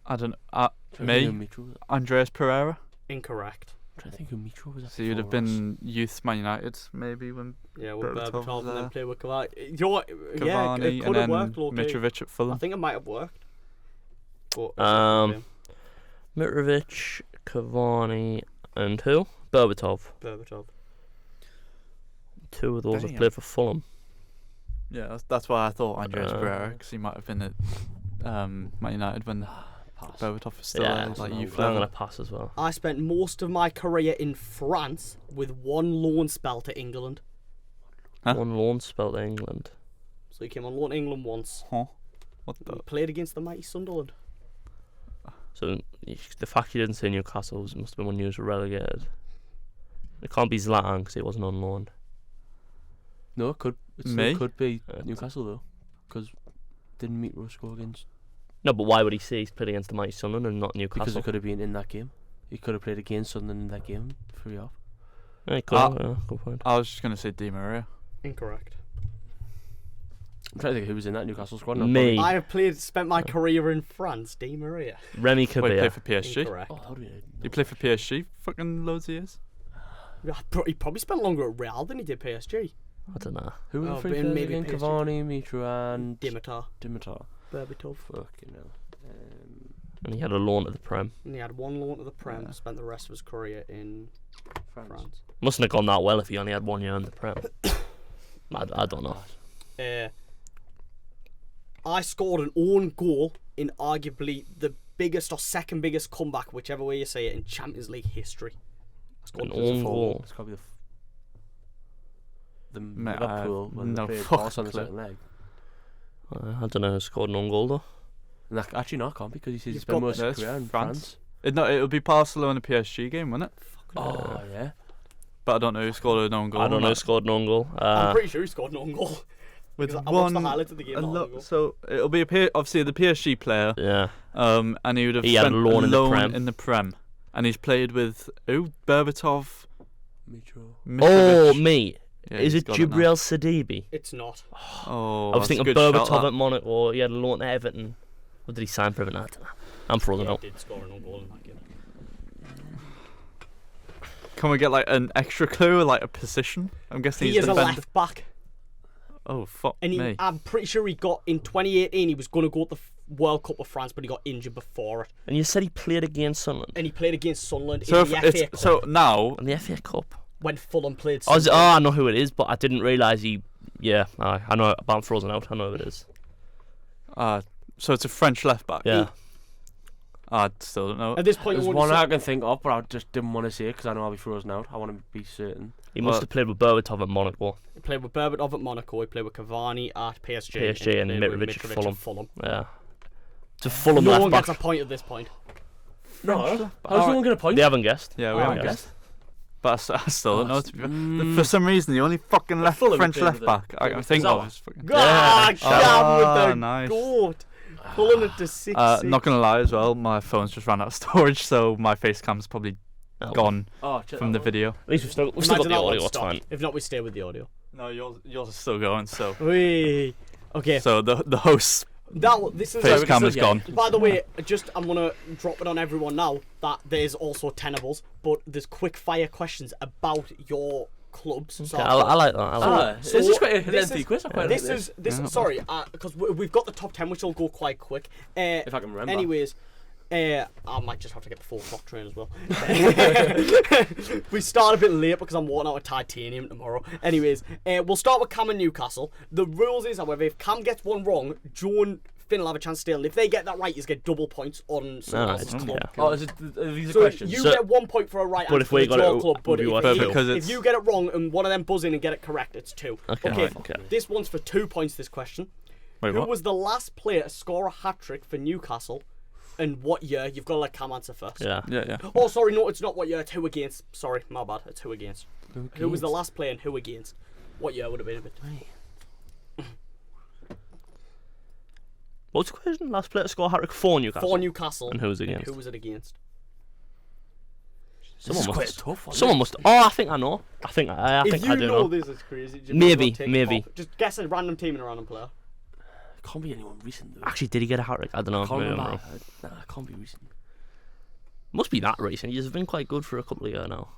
I don't know. Me? Andreas Pereira? Incorrect. I'm trying to think who Mitro was. So you'd have been youth Man United, maybe, when Yeah, with Berbatov Berbatov was and then there. play with Cavani. You know what? Yeah, Cavani it and could have then worked. Okay. Mitrovic at I Fulham. think it might have worked. But, Mitrovic, Cavani, and who? Berbatov. Berbatov. 2 of those have Damn. played for Fulham. Yeah, that's why I thought Andreas Uh, Pereira, because he might have been at Man United when Berbatov was still Yeah, there, like I'm youth going level. to pass as well. I spent most of my career in France with one loan spell to England. Huh? One loan spell to England. So he came on loan to England once. Huh? What He the? played against the mighty Sunderland. So the fact you didn't say Newcastle must have been when you was relegated. It can't be Zlatan because he wasn't on loan. No, it could. Me? It could be Yeah. Newcastle though, because didn't Mitro score against? No, but why would he say he's played against the mighty Sunderland and not Newcastle? Because it could have been in that game. He could have played against Sunderland in that game. 3 off. Yeah, cool. Yeah, good point. I was just going to say Di Maria. Incorrect. I'm trying to think who was in that Newcastle squad. Me. I have spent my career in France. Di Maria. Remy Wait, play Kabir. for PSG? Incorrect. Oh, how do you know? You play for PSG fucking loads of years? He probably spent longer at Real than he did PSG. I don't know. Who were the Oh, three but players maybe again? PSG. Cavani, Mitro, and Dimitar Dimitar. Berbatov. Fucking hell. And he had a loan to the Prem. And he had one loan to the Prem. Yeah. Spent the rest of his career in France. Mustn't have gone that well if he only had 1 year in the Prem. I don't know. I scored an own goal in arguably the biggest or second biggest comeback, whichever way you say it, in Champions League history. I scored An own goal. It's got to be the Mate, Liverpool when no they played fucking Barca on the clue. second leg. I don't know who scored an own goal though. And that, actually, no, it can't because he says he You've spent got most of this, his career in France. France. No, it would be Barcelona PSG game, wouldn't it? Oh, yeah. But I don't know who scored an own goal. I don't know who scored an own goal. I'm pretty sure he scored an own goal. With Because I watched the one, highlights of the game a not long lo- ago. so it'll be obviously the PSG player, Yeah. and he would have He had spent a loan in the Prem. in the Prem, and he's played with who? Berbatov, Mitro. Oh, Mitrovic. mate. Yeah, Is he's it got it now. Jibril Sidibe? It's not. Oh, I was that's a thinking good Berbatov shot, at Monaco. He had a loan to Everton. Or did he sign for Everton? I don't know. I'm frozen He out. did score an own goal in that game. Can we get like an extra clue, like a position? I'm guessing He he's is a defender. left back. Oh fuck And me! I'm pretty sure he got, in 2018, he was going to go to the World Cup with France, but he got injured before it. And you said he played against Sunderland. And he played against Sunderland So in the if FA Cup it's so now, In the FA Cup. when Fulham played Oh, Sunderland. I know who it is, but I didn't realise he... Yeah, I know. But I'm frozen out. I know who it is. so it's a French left back. Yeah. I still don't know. At this point, There's you one wouldn't I can think of, but I just didn't want to say it because I know I'll be frozen out. I want to be certain. He must Well- have played with Berbatov at Monaco. He played with Berbatov at Monaco. He played with Cavani at PSG. PSG and he played with Mitrovic at Fulham. at Yeah. It's a Fulham No left one back. gets a point at this point. No, how's no one going to point? They haven't guessed. Yeah, we Oh, haven't okay. guessed. But I still don't know. To be fair. Mm. For some reason, the only fucking left Fulham French played left with back I can think of is fucking. Ah, Cam with the nice. goat. Pulling it to 6-6. Not gonna lie as well, my phone's just ran out of storage, so my face cam's probably Oh, gone Oh, check from that the one. video. At least we've still got Imagine the that one audio. It's stopped. fine. If not, we stay with the audio. No, yours is still going. So Wee. Okay. so the host's This is face we can cam is still gone. By the way, I'm gonna drop it on everyone now that there's also tenables, but there's quick fire questions about your clubs. So Okay, I like that. I like that. So Is this quite a this lengthy is- quiz? I quite this like is sorry, because we've got the top 10, which will go quite quick. If I can remember. Anyways, I might just have to get the 4 o'clock train as well. We start a bit late because I'm walking out of titanium tomorrow. Anyways, we'll start with Cam and Newcastle. The rules is, however, if Cam gets one wrong, Joe and Finn will have a chance still. If they get that right, you get double points on someone else's club. Yeah. Oh, are these So questions? you get 1 point for a right answer for your club, but if you get it wrong and one of them buzz in and get it correct, it's 2. Okay. This one's for 2 points, this question. Wait, Who what? was the last player to score a hat-trick for Newcastle? And what year? You've got to let Cam answer first. Yeah. Oh, sorry, no, it's not what year. It's who against. Sorry, my bad. It's who against. Who was the last player and who against? What year would have been a bit? What's the question? Last player to score a hat-trick for Newcastle. For Newcastle. And who was it against? Who was it against? Someone This is must. quite tough. Someone must. Oh, I think I know. I think I If you do know know. this is crazy. Just Maybe. Just guess a random team and a random player. Can't be anyone recent though. Actually, did he get a hat-trick? I don't know. Can't Maybe I'm remember. wrong. Nah, it can't be recent. Must be that recent. He's been quite good for a couple of years now.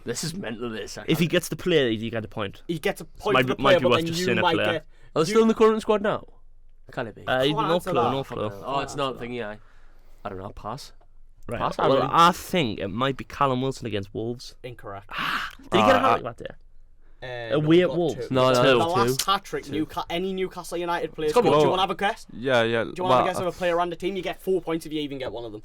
This is mental. This. If he gets the player, he get a point. He gets a point Might for the be- player, might be but worth then just you saying a might player. get. Are they still in the current squad now? Can it be? No answer clue, that. no clue. Oh, it's not thingy. I don't know. Pass. Right. Pass, Well, Aaron. I think it might be Callum Wilson against Wolves. Incorrect. Did he get a hat-trick that day? Away at got Wolves? 2. No, The no, last 2. hat-trick any Newcastle United players. Come Do you on. want to have a guess? Yeah. Do you want to have a guess of a player and a team? You get 4 points if you even get one of them.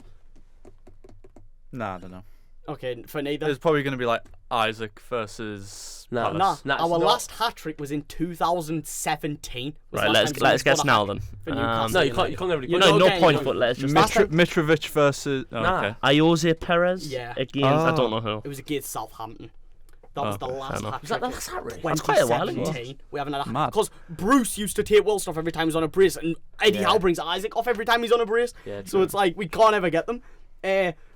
Nah, I don't know. Okay, for neither. It's probably going to be like Isaac versus No. Palace. Nah, Nah, our it's not. last hat-trick was in 2017. Was Right, the last time let's someone guess scored now a- then. for Newcastle No, you United. can't. You can't get any You points. know- No okay, points, you- but let's just. Mitrovic versus. Oh, Nah. okay. Iose Perez Yeah. against. I don't know who. It was against Southampton. That was the Okay, last fair enough. Was that hat-trick. the last hat-trick? That's quite a while ago. 2017. We haven't had a Mad. because Bruce used to take Wilson off every time he's on a brace, and Eddie Yeah. Howe brings Isaac off every time he's on a brace. Yeah, so true. it's like we can't ever get them.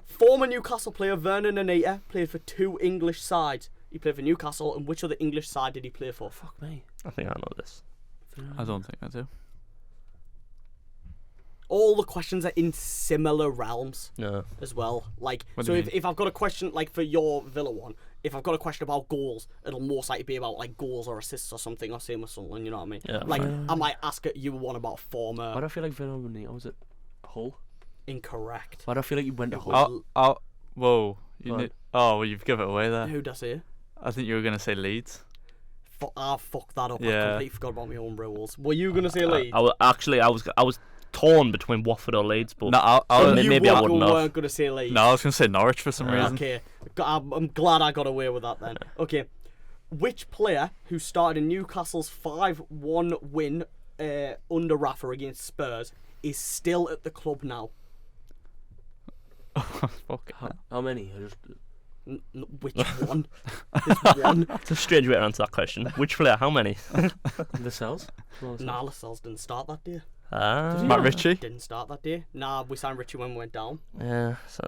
Former Newcastle player Vernon Anita played for 2 English sides. He played for Newcastle, and which other English side did he play for? Fuck me. I think I know this. I don't think I do. All the questions are in similar realms No. as well. Like, What so do you if I've got a question, like for your Villa one, if I've got a question about goals, it'll most likely be about like goals or assists or something, or same with something, you know what I mean? Yeah, Like, fair. I might ask you one about Why former. do I feel like Villa was it Hull? Incorrect. Why do I feel like you went to Hull? Whoa. You Go need, well, you've given it away there. Who'd I say? I think you were going to say Leeds. I fucked that up. I Yeah. completely forgot about my own rules. Were you gonna say Leeds? I was torn between Watford or Leeds, but No, maybe I wouldn't have. weren't gonna say Leeds. No, I was going to say Norwich for some reason. Okay, I'm glad I got away with that then. Okay, which player who started in Newcastle's 5-1 win under Rafa against Spurs is still at the club now? Fuck. How many? I just. Which one? There's one. it's a strange way to answer that question. Which player? How many? The cells? Nah, Lascelles didn't start that day. Matt Ritchie? Didn't start that day. Nah, we signed Richie when we went down. Yeah. So,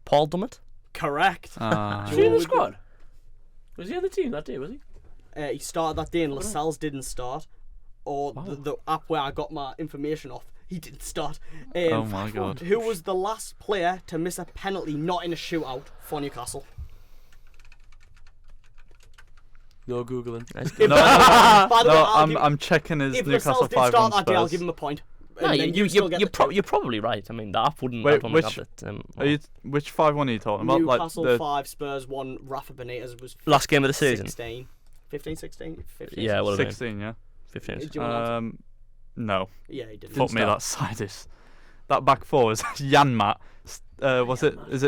Paul Dummett. Correct. Was he in the squad? Was he on the team that day? Was he? He started that day and Lascelles didn't start. Or the app where I got my information off, he didn't start. Oh my god. Who was the last player to miss a penalty not in a shootout for Newcastle? No googling. By the way, I'm checking his if Newcastle Lascelles did 5 start on that day, I'll Spurs. give him a point. No, And then you still get the two. you're probably right. I mean, the app wouldn't. Wait, I don't think which- have it, Are you, which 5-1 are you talking about? Newcastle Like 5, Spurs 1, Rafa Benitez was last game of the season. 16. 15, 16? 15, Yeah, well, 16, yeah. 15. Do you want No. yeah, he didn't. Fuck me, that side is. That back four is Janmat. Is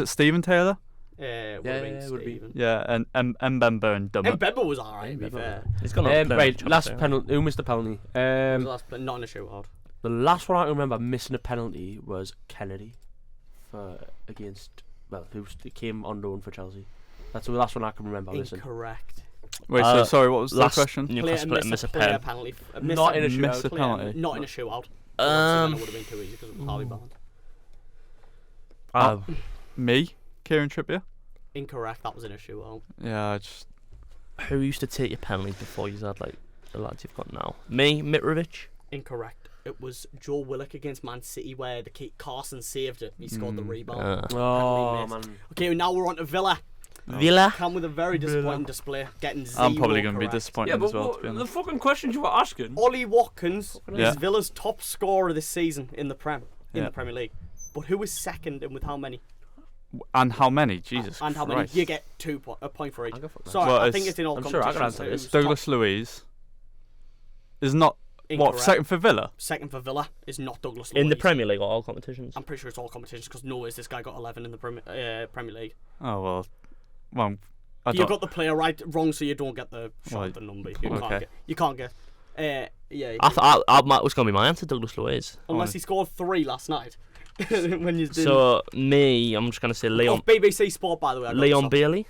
it Stephen Taylor? Would have Yeah, been it would be. Stephen. Yeah, and Mbemba and Dummett. Mbemba was alright, to be Mbemba fair. He's gone on to play Right, in the last Champions penalty. Who missed the penalty? Was the last play, not in a shootout. The last one I can remember missing a penalty was Kennedy against. Well, who came on loan for Chelsea. That's the last one I can remember missing. Incorrect. Wait, so sorry, what was the last question? Newcastle player miss a player pen. penalty. Not in a shootout. Miss a penalty. Not in a shootout. Um, That would have been too easy because of Harvey Barnes. Me? Kieran Trippier? Incorrect. That was in a shootout. Yeah, I just. Who used to take your penalties before you had like the lads you've got now? Me, Mitrovic. Incorrect. It was Joe Willock against Man City where Carson saved it. He scored the rebound. Oh Penalty missed. man. Okay, now we're on to Villa. Villa. Cam with a very disappointing display, getting 0 I'm probably going to be correct. disappointed Yeah, but as well, to be the honest. fucking questions you were asking. Ollie Watkins Yeah. is Villa's top scorer this season in the Yeah. Premier League. But who is second and with how many? And how many? Jesus And how many? Christ. You get a point for each. I'll go for that. Sorry, Well, I think it's in all I'm sure I competitions. can answer this. who's Douglas Luiz is not... Incorrect. What, second for Villa? Second for Villa is not Douglas Luiz. In the Premier League or all competitions? I'm pretty sure it's all competitions because no ways this guy got 11 in the Premier League. Oh, well, I You don't... got the player wrong, so you don't get the shot Right. at the number. Okay. You can't get. Yeah. I thought that was going to be my answer, Douglas Luiz. Unless he scored 3 last night. When you did. So, me, I'm just going to say Leon, BBC Sport, by the way. I got Leon this off. Bailey.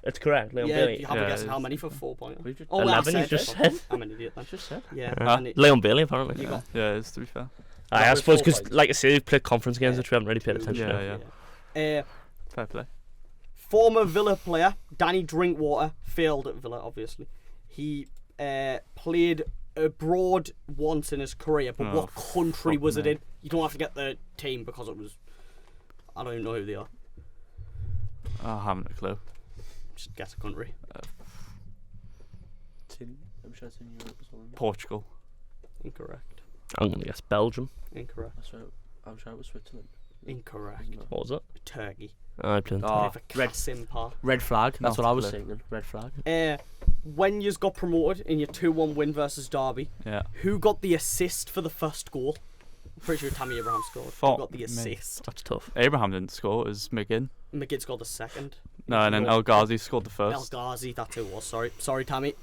That's correct, Leon Yeah, Bailey. you have a Yeah, guess at how it's- many for 4 points? We've just- Oh, well, I 11, you just said. I'm an idiot then. Just said. Yeah. Leon Bailey, apparently. You got Yeah, it's to be fair. I with suppose 4 because, points. like I say, we've played conference games Yeah. which we haven't really paid attention Yeah, to. yeah. Uh, Fair play. former Villa player Danny Drinkwater failed at Villa. Obviously, he played abroad once in his career, but Oh, what country fuck was it me. in? You don't have to get the team because it was. I don't even know who they are. I haven't a clue. Just guess a country. I'm sure it's in Europe or something. Portugal. Incorrect. I'm going to guess Belgium. Incorrect. That's right. I'm sure it was Switzerland. Incorrect. What was it? Turkey. I played. Oh, Red Simpa. red flag. That's Not what I was clear. thinking. Red flag. When you got promoted in your 2-1 win versus Derby, Yeah. who got the assist for the first goal? I'm pretty sure Tammy Abraham scored. Who Fuck got the me. assist? That's tough. Abraham didn't score. It was McGinn. McGinn scored the second. No, and then No. El Ghazi scored the El first. Ghazi, that's who it was. Sorry, Tammy.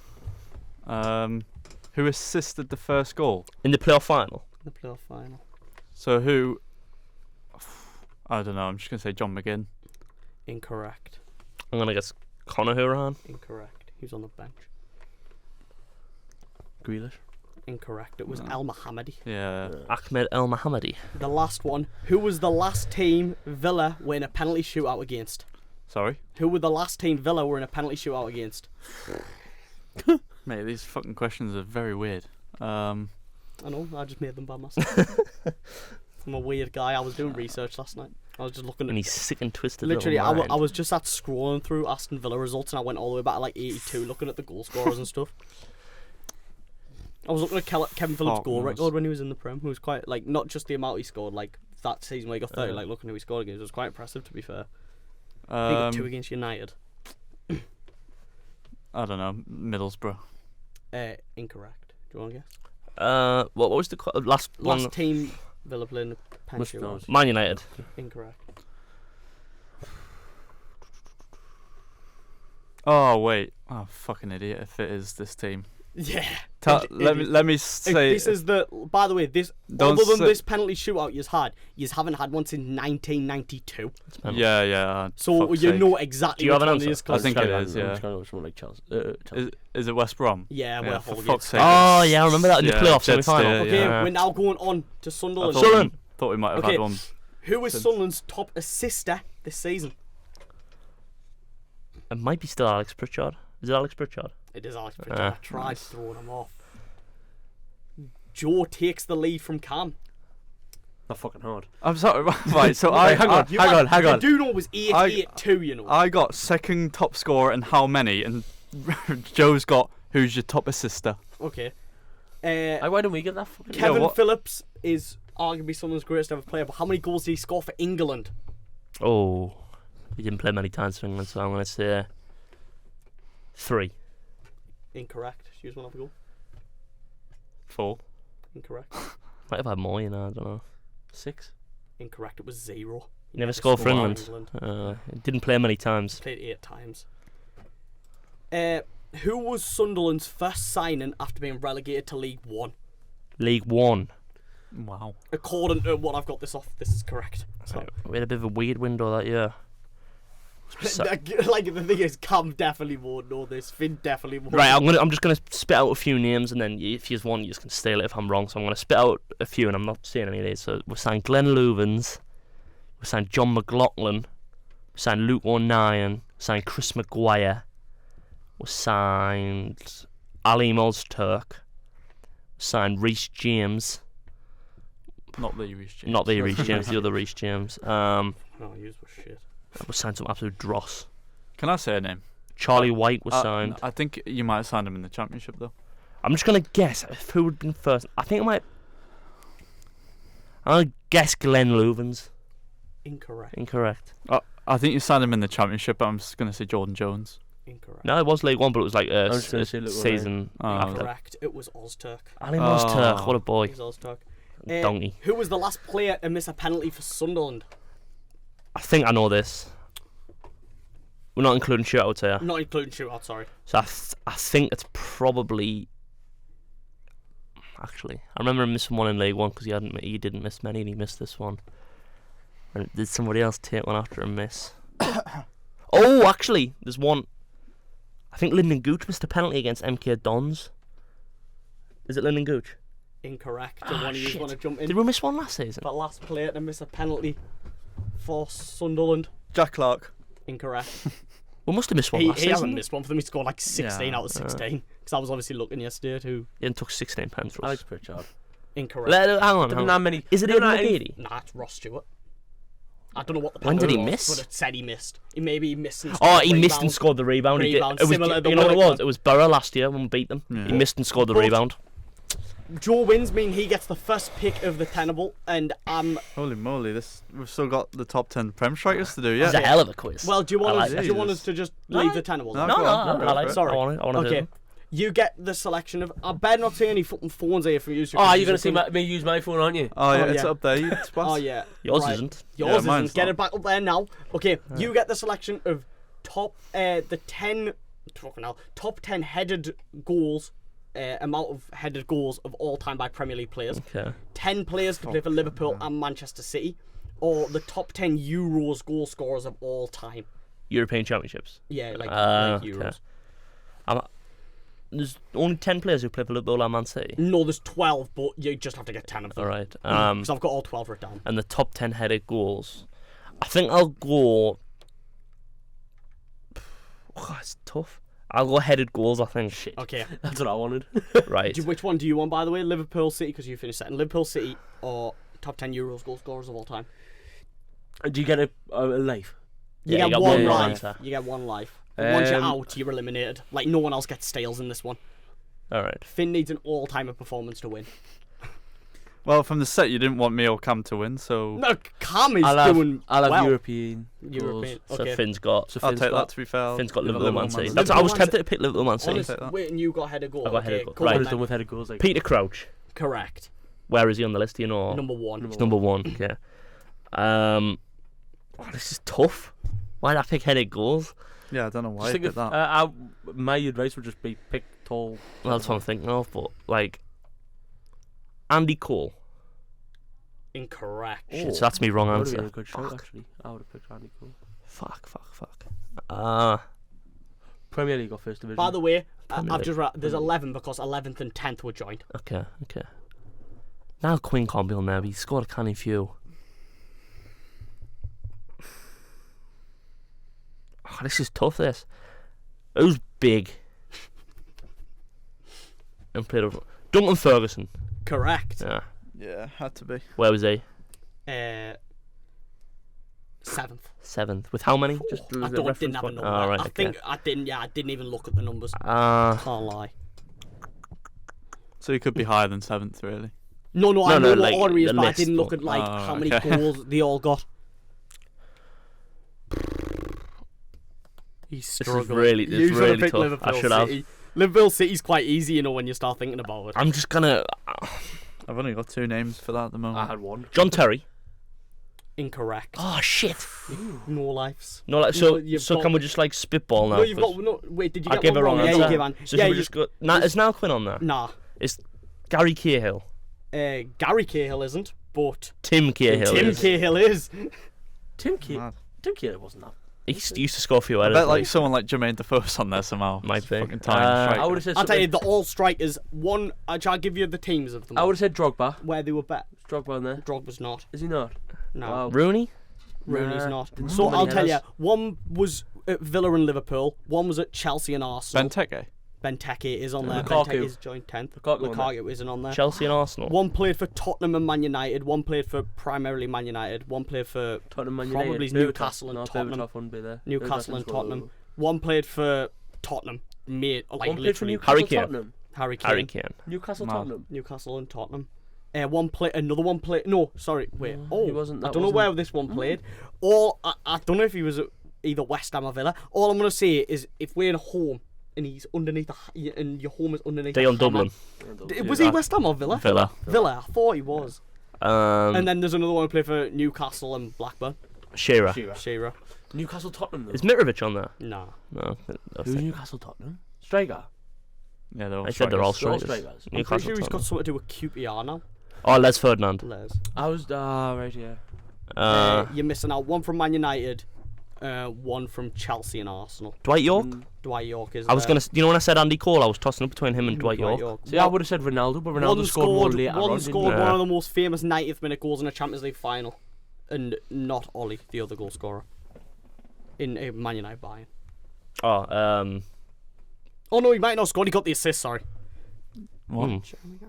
Who assisted the first goal? In the playoff final. The playoff final. So who? I don't know. I'm just gonna say John McGinn. Incorrect. I'm going to guess Conor Hourihane. Incorrect. He was on the bench. Grealish. Incorrect. It was No. El Mohammadi. Yeah. Ahmed El Mohammadi. The last one. Who was the last team Villa were in a penalty shootout against? Sorry, Who were the last team Villa were in a penalty shootout against? mate. These fucking questions are very weird. I know. I just made them by myself. I'm a weird guy. I was doing research last night. I was just looking And at. he's sick and twisted. Literally, I little mind. was just scrolling through Aston Villa results and I went all the way back to like 82 looking at the goal scorers and stuff. I was looking at Kevin Phillips' Fuck goal knows. record when he was in the Prem. Who was quite, like, not just the amount he scored, like, that season where he got 30, like, looking who he scored against. It was quite impressive, to be fair. He got 2 against United. I don't know. Middlesbrough. Incorrect. Do you want to guess? What was the last one? Last team Villa played in the pen Must shootout. know. Man United. Incorrect. Oh wait. Oh fucking idiot! If it is this team. Yeah. Let me say. This is the. By the way, this Don't other than say- this penalty shootout yous haven't had one since 1992. Yeah. So fuck's you sake. know exactly. Do you have which an one it answer? is, I 'cause- think it is. I'm Yeah. trying to go someone like Chelsea. Is it West Brom? Yeah, Yeah, we're for Holgate. fuck's sake. Oh yeah, I remember that in the Yeah, playoff Jets semi-final. did, Okay, yeah. we're now going on to I Sunderland. thought, Sunderland. thought we might have Okay. had one. Who is since- Sunderland's top assister this season? It might be still Alex Pritchard. Is it Alex Pritchard? It is Alex Pritchard. Ah, I tried nice. throwing him off. Joe takes the lead from Cam. Not fucking hard. I'm sorry. Right. So I hang on. hang on. The dude was 8-8-2, you know. I got second top scorer and how many, and Joe's got who's your top assister. Okay. Why don't we get that fucking? Kevin what? Phillips is arguably Sunderland's greatest ever player, but how many goals did he score for England? Oh, he didn't play many times for England, so I'm going to say 3. Incorrect. Choose one of a goal. 4. Incorrect. Might have had more, you know. I don't know. 6. Incorrect. It was 0. He never scored for scored England. He didn't play many times. Played 8 times. Who was Sunderland's first signing after being relegated to League One? League One. Wow. According to what I've got this off, this is correct. So, We had a bit of a weird window that year. So- like the thing is, Cam definitely won't know this. Finn definitely won't. Right, I'm just gonna spit out a few names, and then if you want, you just can steal it if I'm wrong. So I'm gonna spit out a few, and I'm not saying any of these. So we signed Glenn Louvens, we signed John McLaughlin, we signed Luke O'Nien, we signed Chris Maguire, we signed Ali Mozturk, we signed Reece James, Not the Reece James. not the Reece James, the other Reece James. No, yours was shit. We signed some absolute dross. Can I say a name? Charlie White was signed. I think you might have signed him in the Championship though. I'm just gonna guess who would have been first. I think I'm gonna guess Glenn Loovens. Incorrect. I think you signed him in the Championship, but I'm just gonna say Jordan Jones. Incorrect. No, it was League One, but it was like I was gonna say season. Incorrect. It was Ozturk. Ali Ozturk, what a boy. It was Ozturk. Donkey. Who was the last player to miss a penalty for Sunderland? I think I know this. We're not including shootouts here. Not including shootout, sorry. So I think it's probably. Actually, I remember him missing one in League One because he didn't miss many and he missed this one. And did somebody else take one after him miss? Oh, actually, there's one. I think Lyndon Gooch missed a penalty against MK Dons. Is it Lyndon Gooch? Incorrect. The one you just want to jump in. Did we miss one last season? The last player to miss a penalty for Sunderland. Jack Clark. Incorrect. We must have missed one last season. He hasn't missed one for them. He scored like 16 out of 16. Because I was obviously looking yesterday too. He took 16 pence for us. Alex Pritchard. Incorrect. Hang on. Not many. Is it Aidan McGeady? Nah, it's Ross Stewart. I don't know what the When did he was, miss? But it said he missed. He missed and He missed and scored the rebound. Rebound, It was, similar to you know what it was? one. It was Borough last year when we beat them. Yeah. He missed and scored the rebound. Joe wins mean he gets the first pick of the tenable, and Holy moly! We've still got the top 10 Prem strikers to do. Yeah. It's a hell of a quiz. well, do you want like us to just leave the tenable? No, no, go on. I like. Sorry. I want to do Okay. it. You get the selection of. I better not see any fucking phones here from you. Oh, you're going to see me use my phone, aren't you? Oh yeah, Oh, it's yeah. up there. You spot. Oh yeah. Yours Right. isn't. Yours mine's isn't. Get not. it back up there now. Okay, you get the selection of top 10 headed goals, amount of headed goals of all time by Premier League players. Okay. 10 players to play for Liverpool and Manchester City, or the top 10 Euros goal scorers of all time. European Championships. Yeah, like Okay. Euros. There's only 10 players who play for Liverpool and Man City. No, there's 12, but you just have to get 10 of them. All right. Because I've got all 12 written down. And the top 10 headed goals. I think I'll go. Oh, it's tough. I'll go headed goals. I think. Shit. Okay. That's what I wanted. Right. Which one do you want, by the way? Liverpool City, because you finished second. Liverpool City or top 10 Euros goal scorers of all time? Do you get a life? You Yeah, get you got one one life. life. You get one life. But once you're out, you're eliminated. Like, no one else gets steals in this one. All right. Finn needs an all-timer performance to win. Well, from the set, you didn't want me or Cam to win, so No, Cam is I'll doing have well. European. European. So Okay. Finn's got. I'll take that. To be fair, Finn's got Give it Liverpool Man City. City. That's. I was Liverpool Man tempted to pick Liverpool Man City. Honest, take that. wait, and you got header goal. I got okay, header goal. go Right. on Right. then. Done with headed goals. Like Peter Crouch. Correct. Where is he on the list? Do you know? Number one. He's number one. Okay. This is tough. Why did I pick headed goals? Yeah, I don't know why Just I think did if, that. my advice would just be pick tall. Well, that's what I'm thinking of. But like, Andy Cole. Incorrect. Shit, so that's me wrong That would have been answer. a good shout, Fuck. actually. I would have picked Andy Cole. Fuck. Premier League or First Division. By the way, Premier I've League. just there's 11 because 11th and 10th were joined. Okay. Now Quinn can't be on there, but he scored a canny few. Oh, this is tough, this. Who's big? And played over. Duncan Ferguson. Correct. Yeah. Yeah, had to be. Where was he? 7th. 7th. With how many? Just I didn't have a number. Oh, right, I okay. think I didn't. Yeah, I didn't even look at the numbers. Can't lie. So you could be higher than 7th, really. No, I know what like, order he is, the but I list, didn't look but- at like Oh, how many okay. goals they all got. He's This is struggling. really, You it's should have really picked tough. Liverpool I should have. City. Liverpool City's quite easy, you know, when you start thinking about it. I'm just gonna. I've only got 2 names for that at the I moment. had one. John Terry. Incorrect. Oh shit. No lives. No, like No, so. you've So got- can we just like spitball now? No, you've 'Cause got no. Wait, did you I get gave one a wrong wrong? answer. Yeah, you gave an. So Yeah, should we you, just go? Nah, is now Quinn on there? nah. It's Gary Cahill. Gary Cahill isn't, but Tim Cahill. Tim is. Cahill is. Tim Keane. Mad. Tim Keane wasn't that. He used to score a few I headers. bet like someone like Jermaine Defoe's on there somehow. Might be. Fucking tiny striker. I would have said. I'll tell you, the all strikers. One, I'll give you the teams of them. I would have said Drogba. where they were bet. Drogba in there. Drogba's not. Is he not? No. Wow. Rooney. Rooney's Nah, not. didn't So score I'll many tell you, headers. one was at Villa and Liverpool. One was at Chelsea and Arsenal. Benteke. Benteke is on there. Lukaku. Benteke is joined 10th. Lukaku on Lukaku isn't on there. Chelsea and Arsenal. One played for Tottenham and Man United. One played for primarily Man United. One played for Tottenham, Man Probably United. Newcastle and No, Tottenham. Berbatov wouldn't be there. Newcastle Berbatov and scored Tottenham. One played for Tottenham. One played for literally. Newcastle, Tottenham. Harry Kane. Harry Kane. Newcastle, Mad. Tottenham. Newcastle and Tottenham. Another one played. No, sorry, wait. he wasn't. I That don't know wasn't- where this one played. Or I don't know if he was at either West Ham or Villa. All I'm gonna say is if we're in a home and he's underneath and your home is underneath. They on Dublin. Was he West Ham or Villa? Villa. Villa. I thought he was. Um, And then there's another one who played for Newcastle and Blackburn. Shearer. Shearer. Newcastle, Tottenham. Though. Is Mitrovic on there? Nah. No. Who's Newcastle, Tottenham? Striker. Yeah, they're all I said they're all strikers. They're all strikers. strikers. I'm pretty Newcastle. sure he's got Tottenham. something to do with QPR now. Oh, Les Ferdinand. Les. I was. Right, yeah. You're missing out. One from Man United. One from Chelsea and Arsenal. Dwight York. Dwight York is. I was gonna. You know when I said Andy Cole, I was tossing up between him and Dwight York. See, I would have said Ronaldo, but Ronaldo scored more later on. One didn't scored he? one of the most famous 90th minute goals in a Champions League final, and not Ollie, the other goal scorer, in a Man United Bayern. Oh, Oh no, he might not have scored. He got the assist. Sorry. What?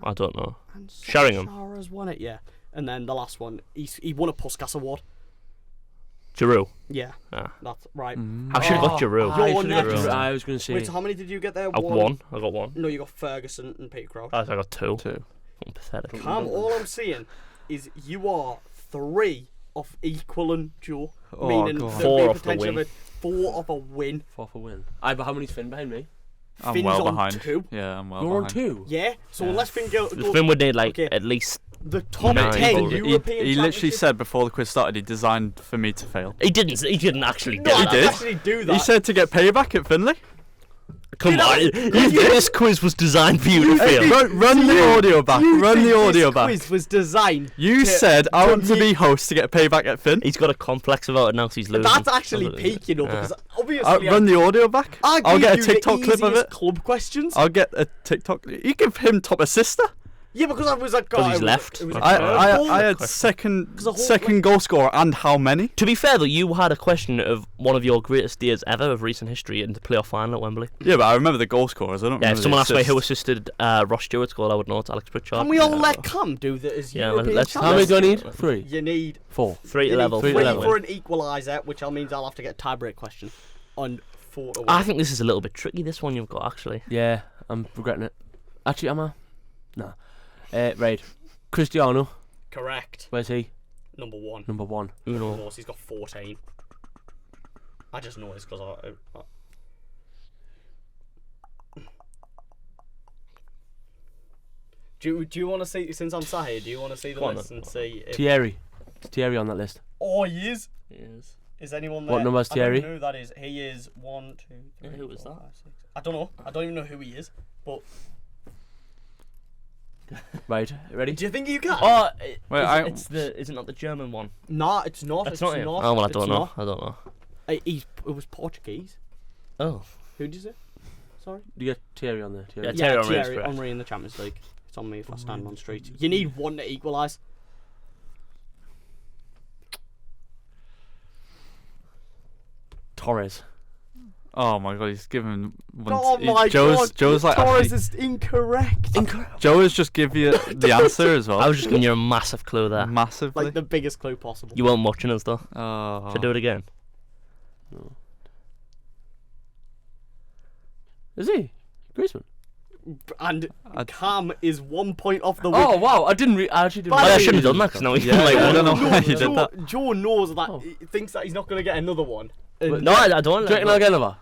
I don't know. And Sheringham. Solskjaer's won it, yeah. And then the last one, he won a Puskas award. Giroud. Yeah, Ah. that's right. I should have got Giroud. You're I should've got next. Giroud. I was going to say. Wait, so how many did you get there? I won. I got one. No, you got Ferguson and Peter Crouch. I got two. Two. I'm pathetic. Cam, all I'm saying is you are 3 of equaling Joe, Oh, meaning God. the 4 real off the potential win. of it. 4 of a win. 4 for win. Aye, but how many's Finn behind me? I'm Finn's well on behind. 2. Yeah, I'm well You're on behind. 2. Yeah, so unless Finn go Finn would need like Okay. at least. the top 9 10 goals. European He literally Championship- said before the quiz started he designed for me to fail. He didn't. He didn't actually do No, I that. did. didn't actually do that. He said to get payback at Finley. Come on. This quiz was designed for you to fail. Run the audio back. You Run think the audio this back. quiz was designed. You to- said I want to me- be host to get payback at Finn. He's got a complex about it now 'cause he's losing. That's actually That's what it is. peak, you know, Yeah. because obviously Run the audio back. I'll get a give you TikTok the clip of easiest it. club questions. I'll get a TikTok. You give him top assister. Yeah, because I was like, 'Cause God, he's it was- left. It was a I curveball. had second the whole, second goal scorer and how many? To be fair though, you had a question of one of your greatest days ever of recent history in the playoff final at Wembley. Yeah, but I remember the goal scorers. I don't Yeah, remember if someone the asked me who assists. assisted Ross Stewart's goal, I would know it's Alex Pritchard. Can we all let Cam do that as Yeah, European let's- How many champions? do I need? 3. You need 4. 3 you to need level. 3 3 to level. for an equaliser, which means I'll have to get a tiebreak question on 4 to 1. I think this is a little bit tricky. This one you've got actually. Yeah, I'm regretting it. Actually, am I? No. Right. Cristiano. Correct. Where's he? Number 1. Number 1. Of Uno. course, he's got 14. I just know this because I Do you want to see, since I'm sat here, do you want to see the Go on list then. and see if... Thierry. Is Thierry on that list? Oh, he is? Yes. Is anyone What there? number is I don't Thierry? know who that is. He is 1, 2, 3, Yeah, who is 4, that? 5, 6. I don't know. I don't even know who he is. But Right. Ready? do you think you can? Oh, Wait, is it not the German one? Nah, it's not. That's It's not him. not. Oh well, I It's don't know. not. I don't know. It was Portuguese. Oh. Who did you say? Sorry. Do you get Thierry on there? Thierry. Yeah, Thierry Henry is correct. Henry in the Champions League. It's on me if I stand on street. You need 1 to equalise. Torres. Oh my god, he's given. Oh my God! Joe's like Torres actually, is incorrect. Joe has just give you the answer as well. I was just giving you a massive clue there. Massively. Like the biggest clue possible. You weren't watching us though. Oh. Should I do it again? Is he? Griezmann. And I- Cam is 1 point off the win. Oh wow! I actually didn't. By Oh, the I way- shouldn't have done that because now he's Yeah, like I one. don't know why you Joe, did that. Joe knows that Oh. he thinks that he's not going to get another one. And No, I don't. Do you reckon I'll get another?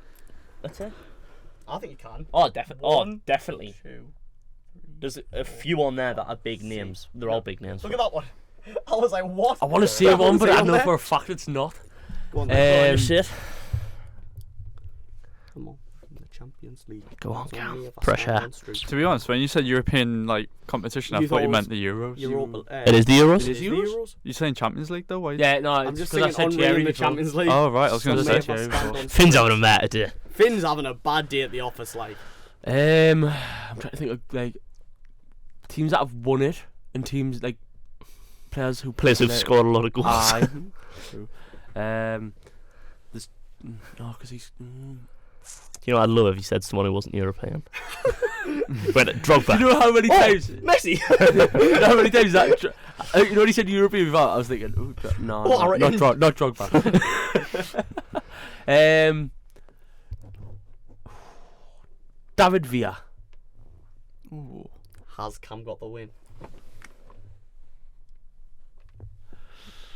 That's it. I think he can. Oh, definitely. One. Oh, definitely. 2. There's a few on there that are big names. They're all big names. Look at that one. I was like, what? I want to say one, but Say I on know there. for a fact it's not. Go on, then. Shit. Come on. The Champions League. Go on, It's Cam. only if I Pressure. stand on street. To be honest, when you said European like competition, I You thought you thought meant the Euros. Europa, It is the Euros. It is the Euros? You saying Champions League though? Why? Yeah, no, I'm it's just 'cause I saying said Henry Thierry in the before. Champions League. Oh right, I was going to Only say. if I stand on Finn's street. having a mad day. Finn's having a bad day at the office, like. I'm trying to think of like teams that have won it and teams like players who Players who've play- scored a lot of goals. Aye. True. There's no, because he's. You know, I'd love if he said someone who wasn't European. But Drogba. You know how many times? Messi! You know how many times that? You know when he said European before, I was thinking, no, Oh, not Drogba. David Villa. Ooh. Has Cam got the win?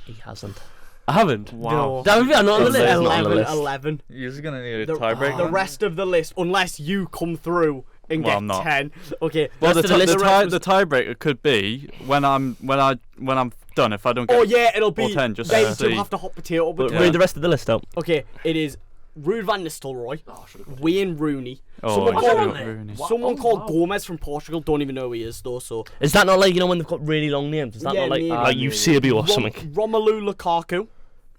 He hasn't. I haven't. Wow. David Villa not on the list. Not on the 11, list. 11. You're gonna need The, a tiebreak. the rest of the list, unless you come through and Well, get I'm not. 10. Okay. Well, rest the of rest was- tiebreaker could be when I'm done. If I don't get Oh yeah, it'll be. all 10, just then see. you'll have to hot potato But between. read the rest of the list out. Okay, it is Ruud van Nistelrooy, Wayne Rooney, Oh, someone I called, should've got Rooney. someone called Gomez from Portugal. Don't even know who he is though. So Is that not like, you know, when they've got really long names? Is that Yeah, not like maybe. Eusebio or something? Romelu Lukaku,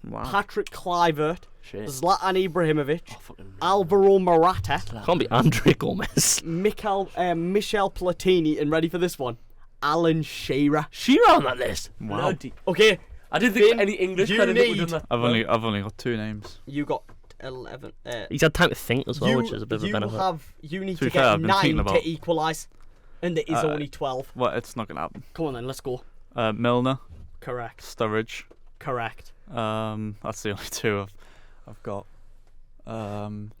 Wow. Patrick Kluivert, Shit. Zlatan Ibrahimovic, Fucking Alvaro Morata, Can't be Andre Gomez. Michel Platini, and ready for this one, Alan Shearer. Shearer on that list. Wow. Bloody- Okay, I didn't think Finn, any English you kind of need- would have I've only got 2 names. you got 11. He's had time to think as well, which is a bit of a benefit. You need To to be fair, get I've been thinking 9 about- to equalise, and there is only 12. Well, it's not gonna happen. Come on then, let's go. Milner, Correct. Sturridge. Correct. That's the only 2 I've got.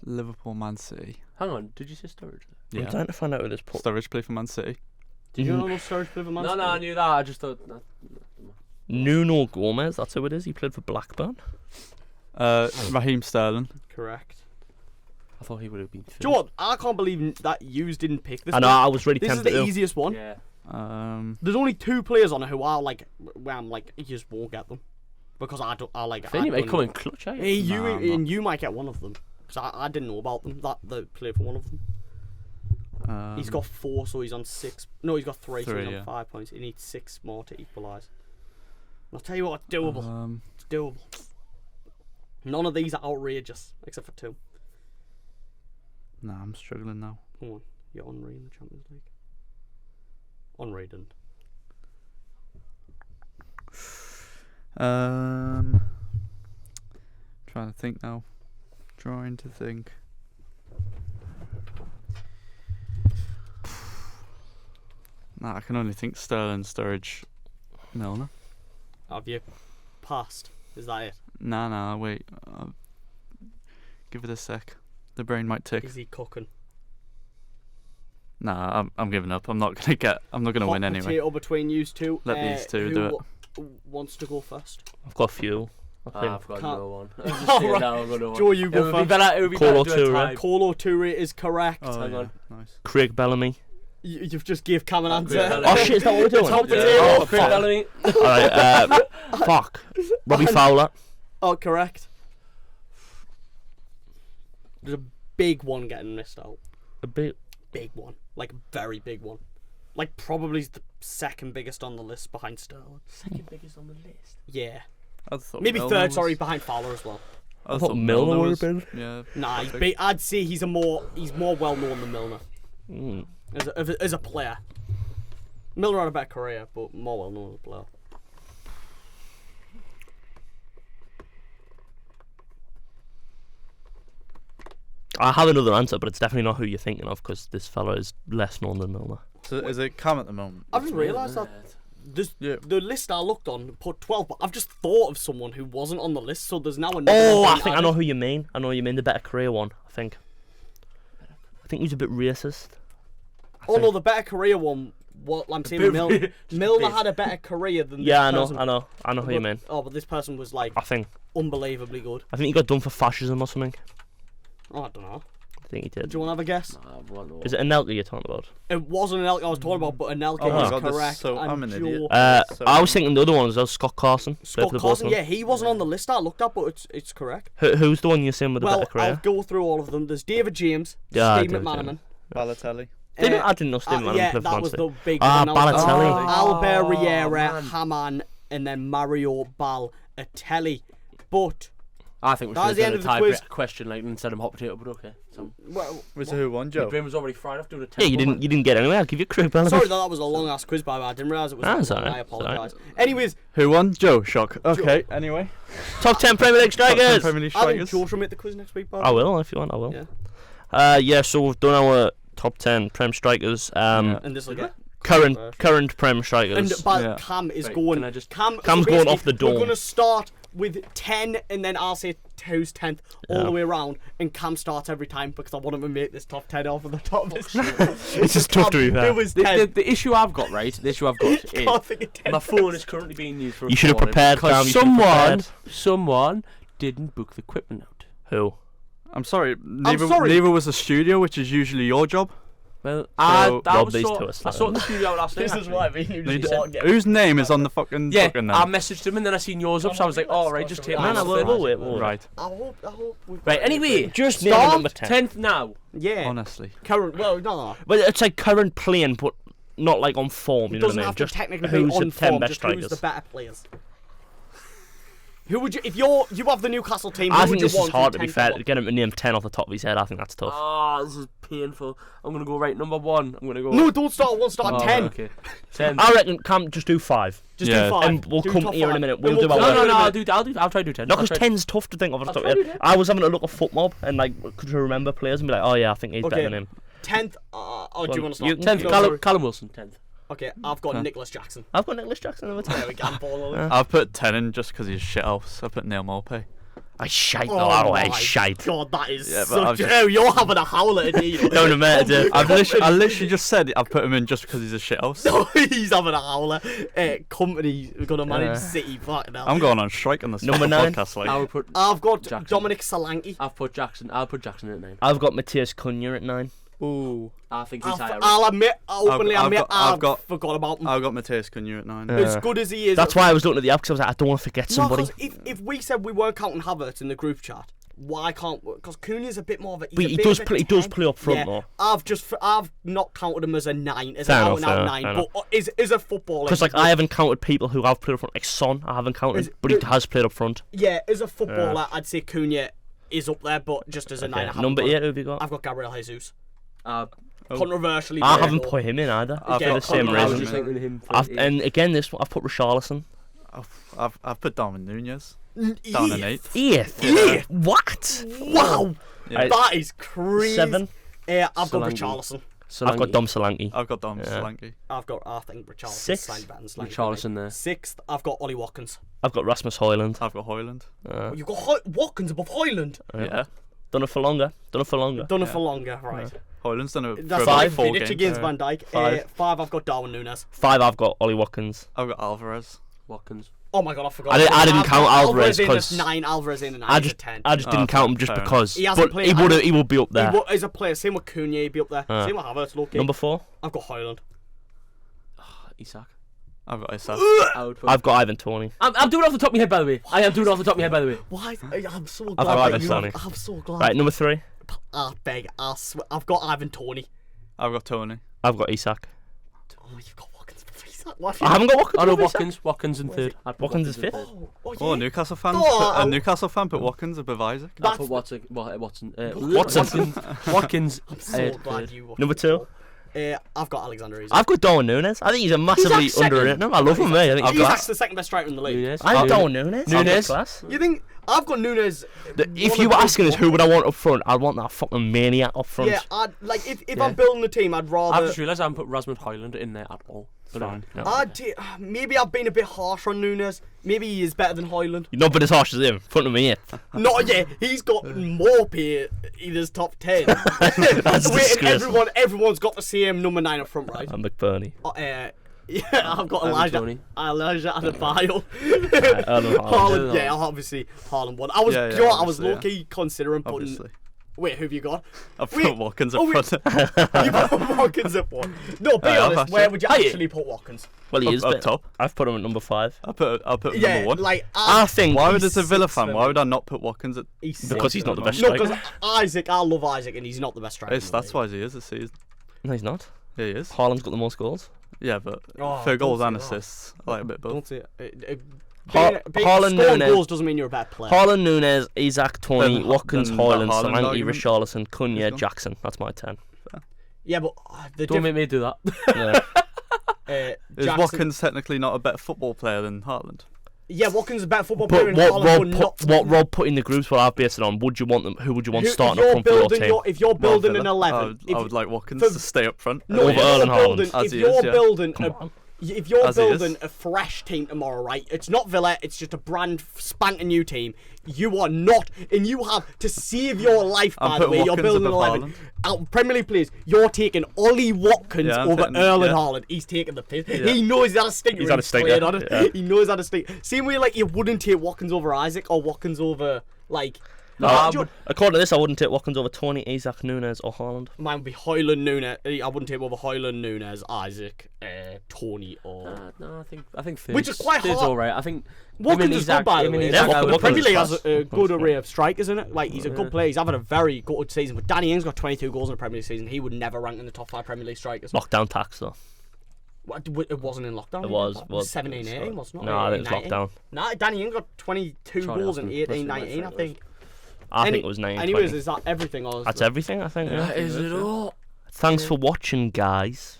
Liverpool, Man City. Hang on, did you say Sturridge? I'm Yeah. trying to find out who this put. Sturridge play for Man City. Did you know Sturridge play for Man No, City? I knew that. I just thought. No. Nuno Gomez, that's who it is. He played for Blackburn. Raheem Sterling. Correct. I thought he would have been. Do you know what? I can't believe that you didn't pick this I know, one. I was really This is tempted the to. easiest one. Yeah. There's only 2 players on it who are like, where I'm like, you just won't get them. Because I don't, I like, Finn, you may come in clutch, eh? Hey, you, Nah, I'm and you might get one of them. Because I didn't know about them, that they play for one of them. He's got 4, so he's on 6. No, he's got 3, so 3, he's on yeah. 5 points. He needs 6 more to equalise. I'll tell you what, it's doable. It's doable. None of these are outrageous, except for 2. Nah, I'm struggling now. Come on, you're Henry in the Champions League. Henry didn't. Trying to think now. Trying to think. Nah, I can only think Sterling, Sturridge, Milner. Have you passed? Is that it? Nah, wait. Give it a sec. The brain might tick. Is he cooking? Nah, I'm giving up. I'm not gonna win anyway. Potato between you two. Let these two do it. Wants to go first? I've got a few. I think. I've got Can't- no one. I'm just Oh, saying right. now I've got no one. Joe, you go It would be first. better. It would be Colo better to do a Touré. tie. Colo Touré is correct. Oh, Hang yeah. on. Nice. Craig Bellamy. You've just gave Cam an answer. Bellamy. Oh shit, is that what we're doing? Top Yeah. potato. Oh, Chris fuck. Bellamy. Alright, fuck. Robbie Fowler. Oh, correct. There's a big one getting missed out. A bit. Big one. Like, very big one. Like, probably the second biggest on the list behind Sterling. Second biggest on the list. Yeah. I thought Maybe Milner third, was- sorry, behind Fowler as well. I thought Milner would have been. Yeah. Nah, he's perfect. big. I'd say he's more well known than Milner Mm. as a player. Milner had a better career, but more well known as a player. I have another answer, but it's definitely not who you're thinking of because this fella is less known than Milner. So is it Cam at the moment? I've just realised that the list I looked on put 12, but I've just thought of someone who wasn't on the list, so there's now another Oh, one I being think I know added. who you mean. I know you mean the better career one. I think he's a bit racist. Oh no, the better career one. What I'm saying, Milner had a better career than Yeah, this person. I know who you mean. Oh, but this person was like I think unbelievably good. he got done for fascism or something. Oh, I don't know. I think he Do did. you want to have a guess? Is it Anelka you're talking about? It wasn't Anelka I was talking about, but Anelka Oh my is God, this is correct. so- and I'm an Joe- idiot. So- I was thinking the other one was Scott Carson. played Scott for the Carson, Bolton. yeah, he wasn't on the list I looked at, but it's correct. Who's the one you're saying with the Well, better I'll career? go through all of them. There's David James, Yeah, Steve David McManaman. Balotelli. I didn't know Steve McManaman Yeah, played for that Man was City. the big Ah, one. That was Balotelli. Albert Oh, Riera, man. Haman, and then Mario Balotelli. But I think we That should was the have end done a of the quiz. tiebreak question like instead of hot potato, but okay. So, well, Was it who won, my Joe? brain was already fried after doing a Yeah, you didn't get anywhere. I'll give you Craig Bellamy. sorry that was a long ass quiz, by the way. I didn't realise it was. Ah, that it's long. alright, I it's alright. apologise. Anyways, Who won? Joe. Shock. Okay. Anyway. Top 10 Premier League Top 10 strikers. Premier League I think strikers. Joe should make the quiz next week. By the I way. will if you want. I will. Yeah. Yeah. So we've done our top 10 Prem strikers. Yeah. And this will get Current Prem strikers. And but Yeah. Cam is Right, going. can I just- Cam's going basically, off the We're dome. going to start with 10, and then I'll say who's 10th all the way around, and Cam starts every time because I want him to make this top 10 off of the top. It's just tough to be fair. The issue I've got, right? The issue I've got is my phone is currently being used for. You should have prepared, Cam. Because someone didn't book the equipment out. Who? I'm sorry. Neither was the studio, which is usually your job. Well, Rob I these to us. saw the studio last night. This is what I mean. Whose name is on the fucking booking then? I messaged him and then I seen yours up, so I was like, "All right, just take mine." We'll wait. Right. I hope. Right. Anyway, Just name it number 10. 10th now. Yeah. Honestly. Current. Well, no. But it's like current playing, but not like on form. You It know doesn't what I mean? have to Just technically who's be on the 10 form. best Just who's strikers. the better players. Who would you? If you have the Newcastle team, who I would think you this is want hard from to be 10 fair. to To get him to name 10 off the top of his head, I think that's tough. This is painful. I'm gonna go right number 1. I'm gonna go. No, don't start at 1. Start at 10. Okay. 10. I reckon Cam just do 5. Just Yeah. do 5. And we'll Do come top here in a 5. minute. Then We'll do our come work. here in a I'll minute. I'll try to do 10. No, because 10's tough to think of off the top of your head. I was having a look at Foot Mob and like could you remember players and be like, oh yeah, I think he's better than him. 10th. Do you want to You start? can 10th. go. Callum Wilson. 10th. Okay, I've got Nicholas Jackson. I've got Nicholas Jackson number 10. There we go. I'm balling. I've put 10 in just because he's shit house. I put Neil Maupay. I shite Oh though. I my shite. God, that is Yeah, but I've such. just- Oh, you're having a howler at me. No, matter. I literally just said I've put him in just because he's a shit house. No, he's having a howler. Company gonna manage City. Fucking hell. I'm going on strike on this Number 9. podcast. Like, I would put. I've got Jackson. Dominic Solanke. I've put Jackson. I'll put Jackson at 9. I've got Matthias Cunha at 9. Ooh. I think he's higher. I'll admit, openly I've admit, got- I've got- forgot about him. I've got Matthias Cunha at 9. As good as he is. That's why I was looking at the app because I was like, I don't want to forget No, somebody. 'cause if we said we weren't counting Havertz in the group chat, why can't? Because Cunha's a bit more of a. But he does play up front though. I've not counted him as a 9, as Fair an enough, out and out fair 9, enough. but is a footballer. Because like I haven't counted people who have played up front, like Son. I haven't counted, but he has played up front. Yeah, as a footballer, I'd say Cunha is up there, but just as a 9, I haven't Number got 8, him. who have you got? I've got Gabriel Jesus. Oh. Controversially, I very haven't low. put him in either. I've For got the same Conor I was Rosen. just reason. thinking of him. And again, this one I've put Richarlison. I've put Darwin Nunez down in 8th. 8th. Yeah. What? Wow, Yeah. that is crazy. 7. I've got Solanke. Richarlison. I've got Dom Solanke. I've got Dom Solanke. I think Richarlison. 6. signed better than Solanke. Richarlison there. 6th, I've got Ollie Watkins. I've got Rasmus Højlund. I've got Hoyland. You've got Watkins above Hoyland. Yeah. Done it for longer. Done it for longer, right? Hoyland's done it That's for like about 4 Vidic games. against Van Dijk. 5, I've got Darwin Núñez. 5, I've got Ollie Watkins. I've got Alvarez. Watkins. Oh my God, I forgot. I didn't count Alvarez in at because 9, Alvarez in at 9, I he's just a 10. didn't count him just fair because. He hasn't But played- he would be up there. As a player, same with Cunha, he'd be up there. Same with Havertz, low key. Number 4, I've got Højlund. Isak. I've got Isak. I would put. I've got Ivan Toney. I'm doing it off the top of my head, by the way. I am doing it off the top of my head, by the way. Why? I'm so glad I've got that Ivan you Toney. I'm so glad. Right, number 3, I swear, I've got Ivan Toney. I've got Tony. I've got Isak. Oh, you've got Watkins before Isak. Why have I haven't got Watkins. Oh no, above Isak. Watkins in 3rd. I'd put Watkins is in 5th. 3rd. Oh, yeah. Newcastle fans. Oh, A Newcastle fan put Watkins above Isaac. I'd That's put Watson. Watson. Watson. Watkins. I'm so glad you watched Number 2, I've got Alexander Isak. I've got Darwin Núñez. I think he's a massively Isak's second. underrated. No, I love him, mate. I think he's Isak's class. the second best striker in the league. Núñez. I'm Darwin Núñez. Núñez. Class. You think I've got Núñez? If you were asking us who would I want up front, I'd want that fucking maniac up front. Yeah, I'd like if I'm building a team, I'd I've rather. just realised I haven't put Rasmus Højlund in there at all. Fine. No. Maybe I've been a bit harsh on Núñez. Maybe he is better than Højlund. You're not been as harsh as him. Front of me, yeah. Not yet. He's got more pay in his top 10. That's disgraceful. Everyone's got the same number 9 up front, right? I'm McBurney. Yeah, I've got Elijah Adebayo. Haaland. Haaland, yeah, obviously Haaland won. I was, Yeah, you know what, I was obviously, low-key considering putting. Obviously. Wait, who have you got? I've Wait. put Watkins up Oh, wait. front. You put Watkins at 1. No, be I've honest. Where actually- would you Hey. actually put Watkins? Well, he is Up but top. I've put him at number 5. I'll put Yeah, number 1. like I think Why would he's as a Villa sixth fan? for Why me. would I not put Watkins at? because he's not the best No, striker. because Isaac, I love Isaac, and he's not the best striker. in the That's league. why he is this season. No, he's not. Yeah, he is. Haaland's got the most goals. Yeah, but Oh, for goals don't and say that. assists, I like a bit both. Don't say it. Haaland, Scoring Núñez. goals doesn't mean you're a better player. Haaland, Núñez, Isaac, Toney, Then- Watkins, then Højlund, that Haaland Solanke, argument Richarlison, Cunha, is gone. Jackson. That's my 10. Yeah, but the Don't make me do that. Yeah. Is Jackson, Watkins technically not a better football player than Haaland? Yeah, Watkins is a better football player But than what Haaland, Rob, but not. what Rob put in the groups, what I've based it on, would you want them? Who would you want If starting you're up front for your building team? if you're building an Villa. 11, I would like Watkins for- to stay up front. no, over if you're Erling Haaland, building, as if he you're is, yeah. building, Come on. if you're building a fresh team tomorrow, right? It's not Villa. It's just a brand spanking new team. You are not, and you have to save your life. By the way, you're building an 11. Premier League players, you're taking Ollie Watkins over Erling Haaland. He's taking the piss. Yeah. He knows he's had a stinker. He's had a stinker. On it. Yeah. He knows he's had a stinker. Same way, like you wouldn't take Watkins over Isaac or Watkins over like. According to this, I wouldn't take Watkins over Tony, Isaac, Nunes, or Haaland. Mine would be Højlund, Nunes. I wouldn't take over Højlund, Nunes, Isaac, Tony, or. No, I think Fizz. Which is quite hard. all right. I think. Watkins is good, by the way. The Premier League has a good array of strikers, isn't it? Like he's a good player. He's having a very good season. But Danny Ings got 22 goals in the Premier League season. He would never rank in the top 5 Premier League strikers. Lockdown tax though. It wasn't in lockdown. It was 17, 18, wasn't it? No, I think it was lockdown. No, Danny Ings got 22 goals in 18, 19, I think. I think it was 9. Anyways, is that everything? Or That's everything, I think. Yeah, is it all? Thanks for watching, guys.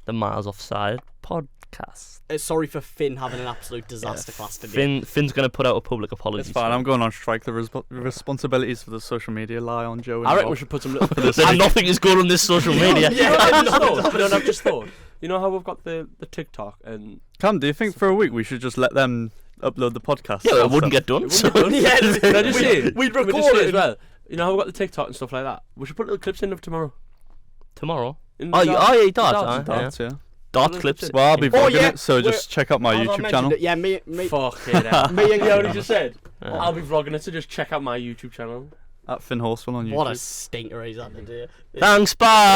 The Miles Offside podcast. Sorry for Finn having an absolute disaster class today. Finn's going to put out a public apology. It's fine. I'm going on strike. The responsibilities for the social media lie on Joe. I reckon we should put some. Nothing is going on this social media. I've just thought. You know how we've got the TikTok and. Cam, do you think for a week we should just let them upload the podcast? Yeah, it wouldn't get done. We'd record it as well. You know how we've got the TikTok and stuff like that. We should put little clips in of tomorrow. Tomorrow? Yeah, darts. Dart clips. Well, I'll be vlogging it, so just check out my YouTube channel. Yeah, me. Fuck it. Me and Yoni just said. I'll be vlogging it, so just check out my YouTube channel. At Finn Horsfall on YouTube. What a stinker he's had to do. Thanks, bye.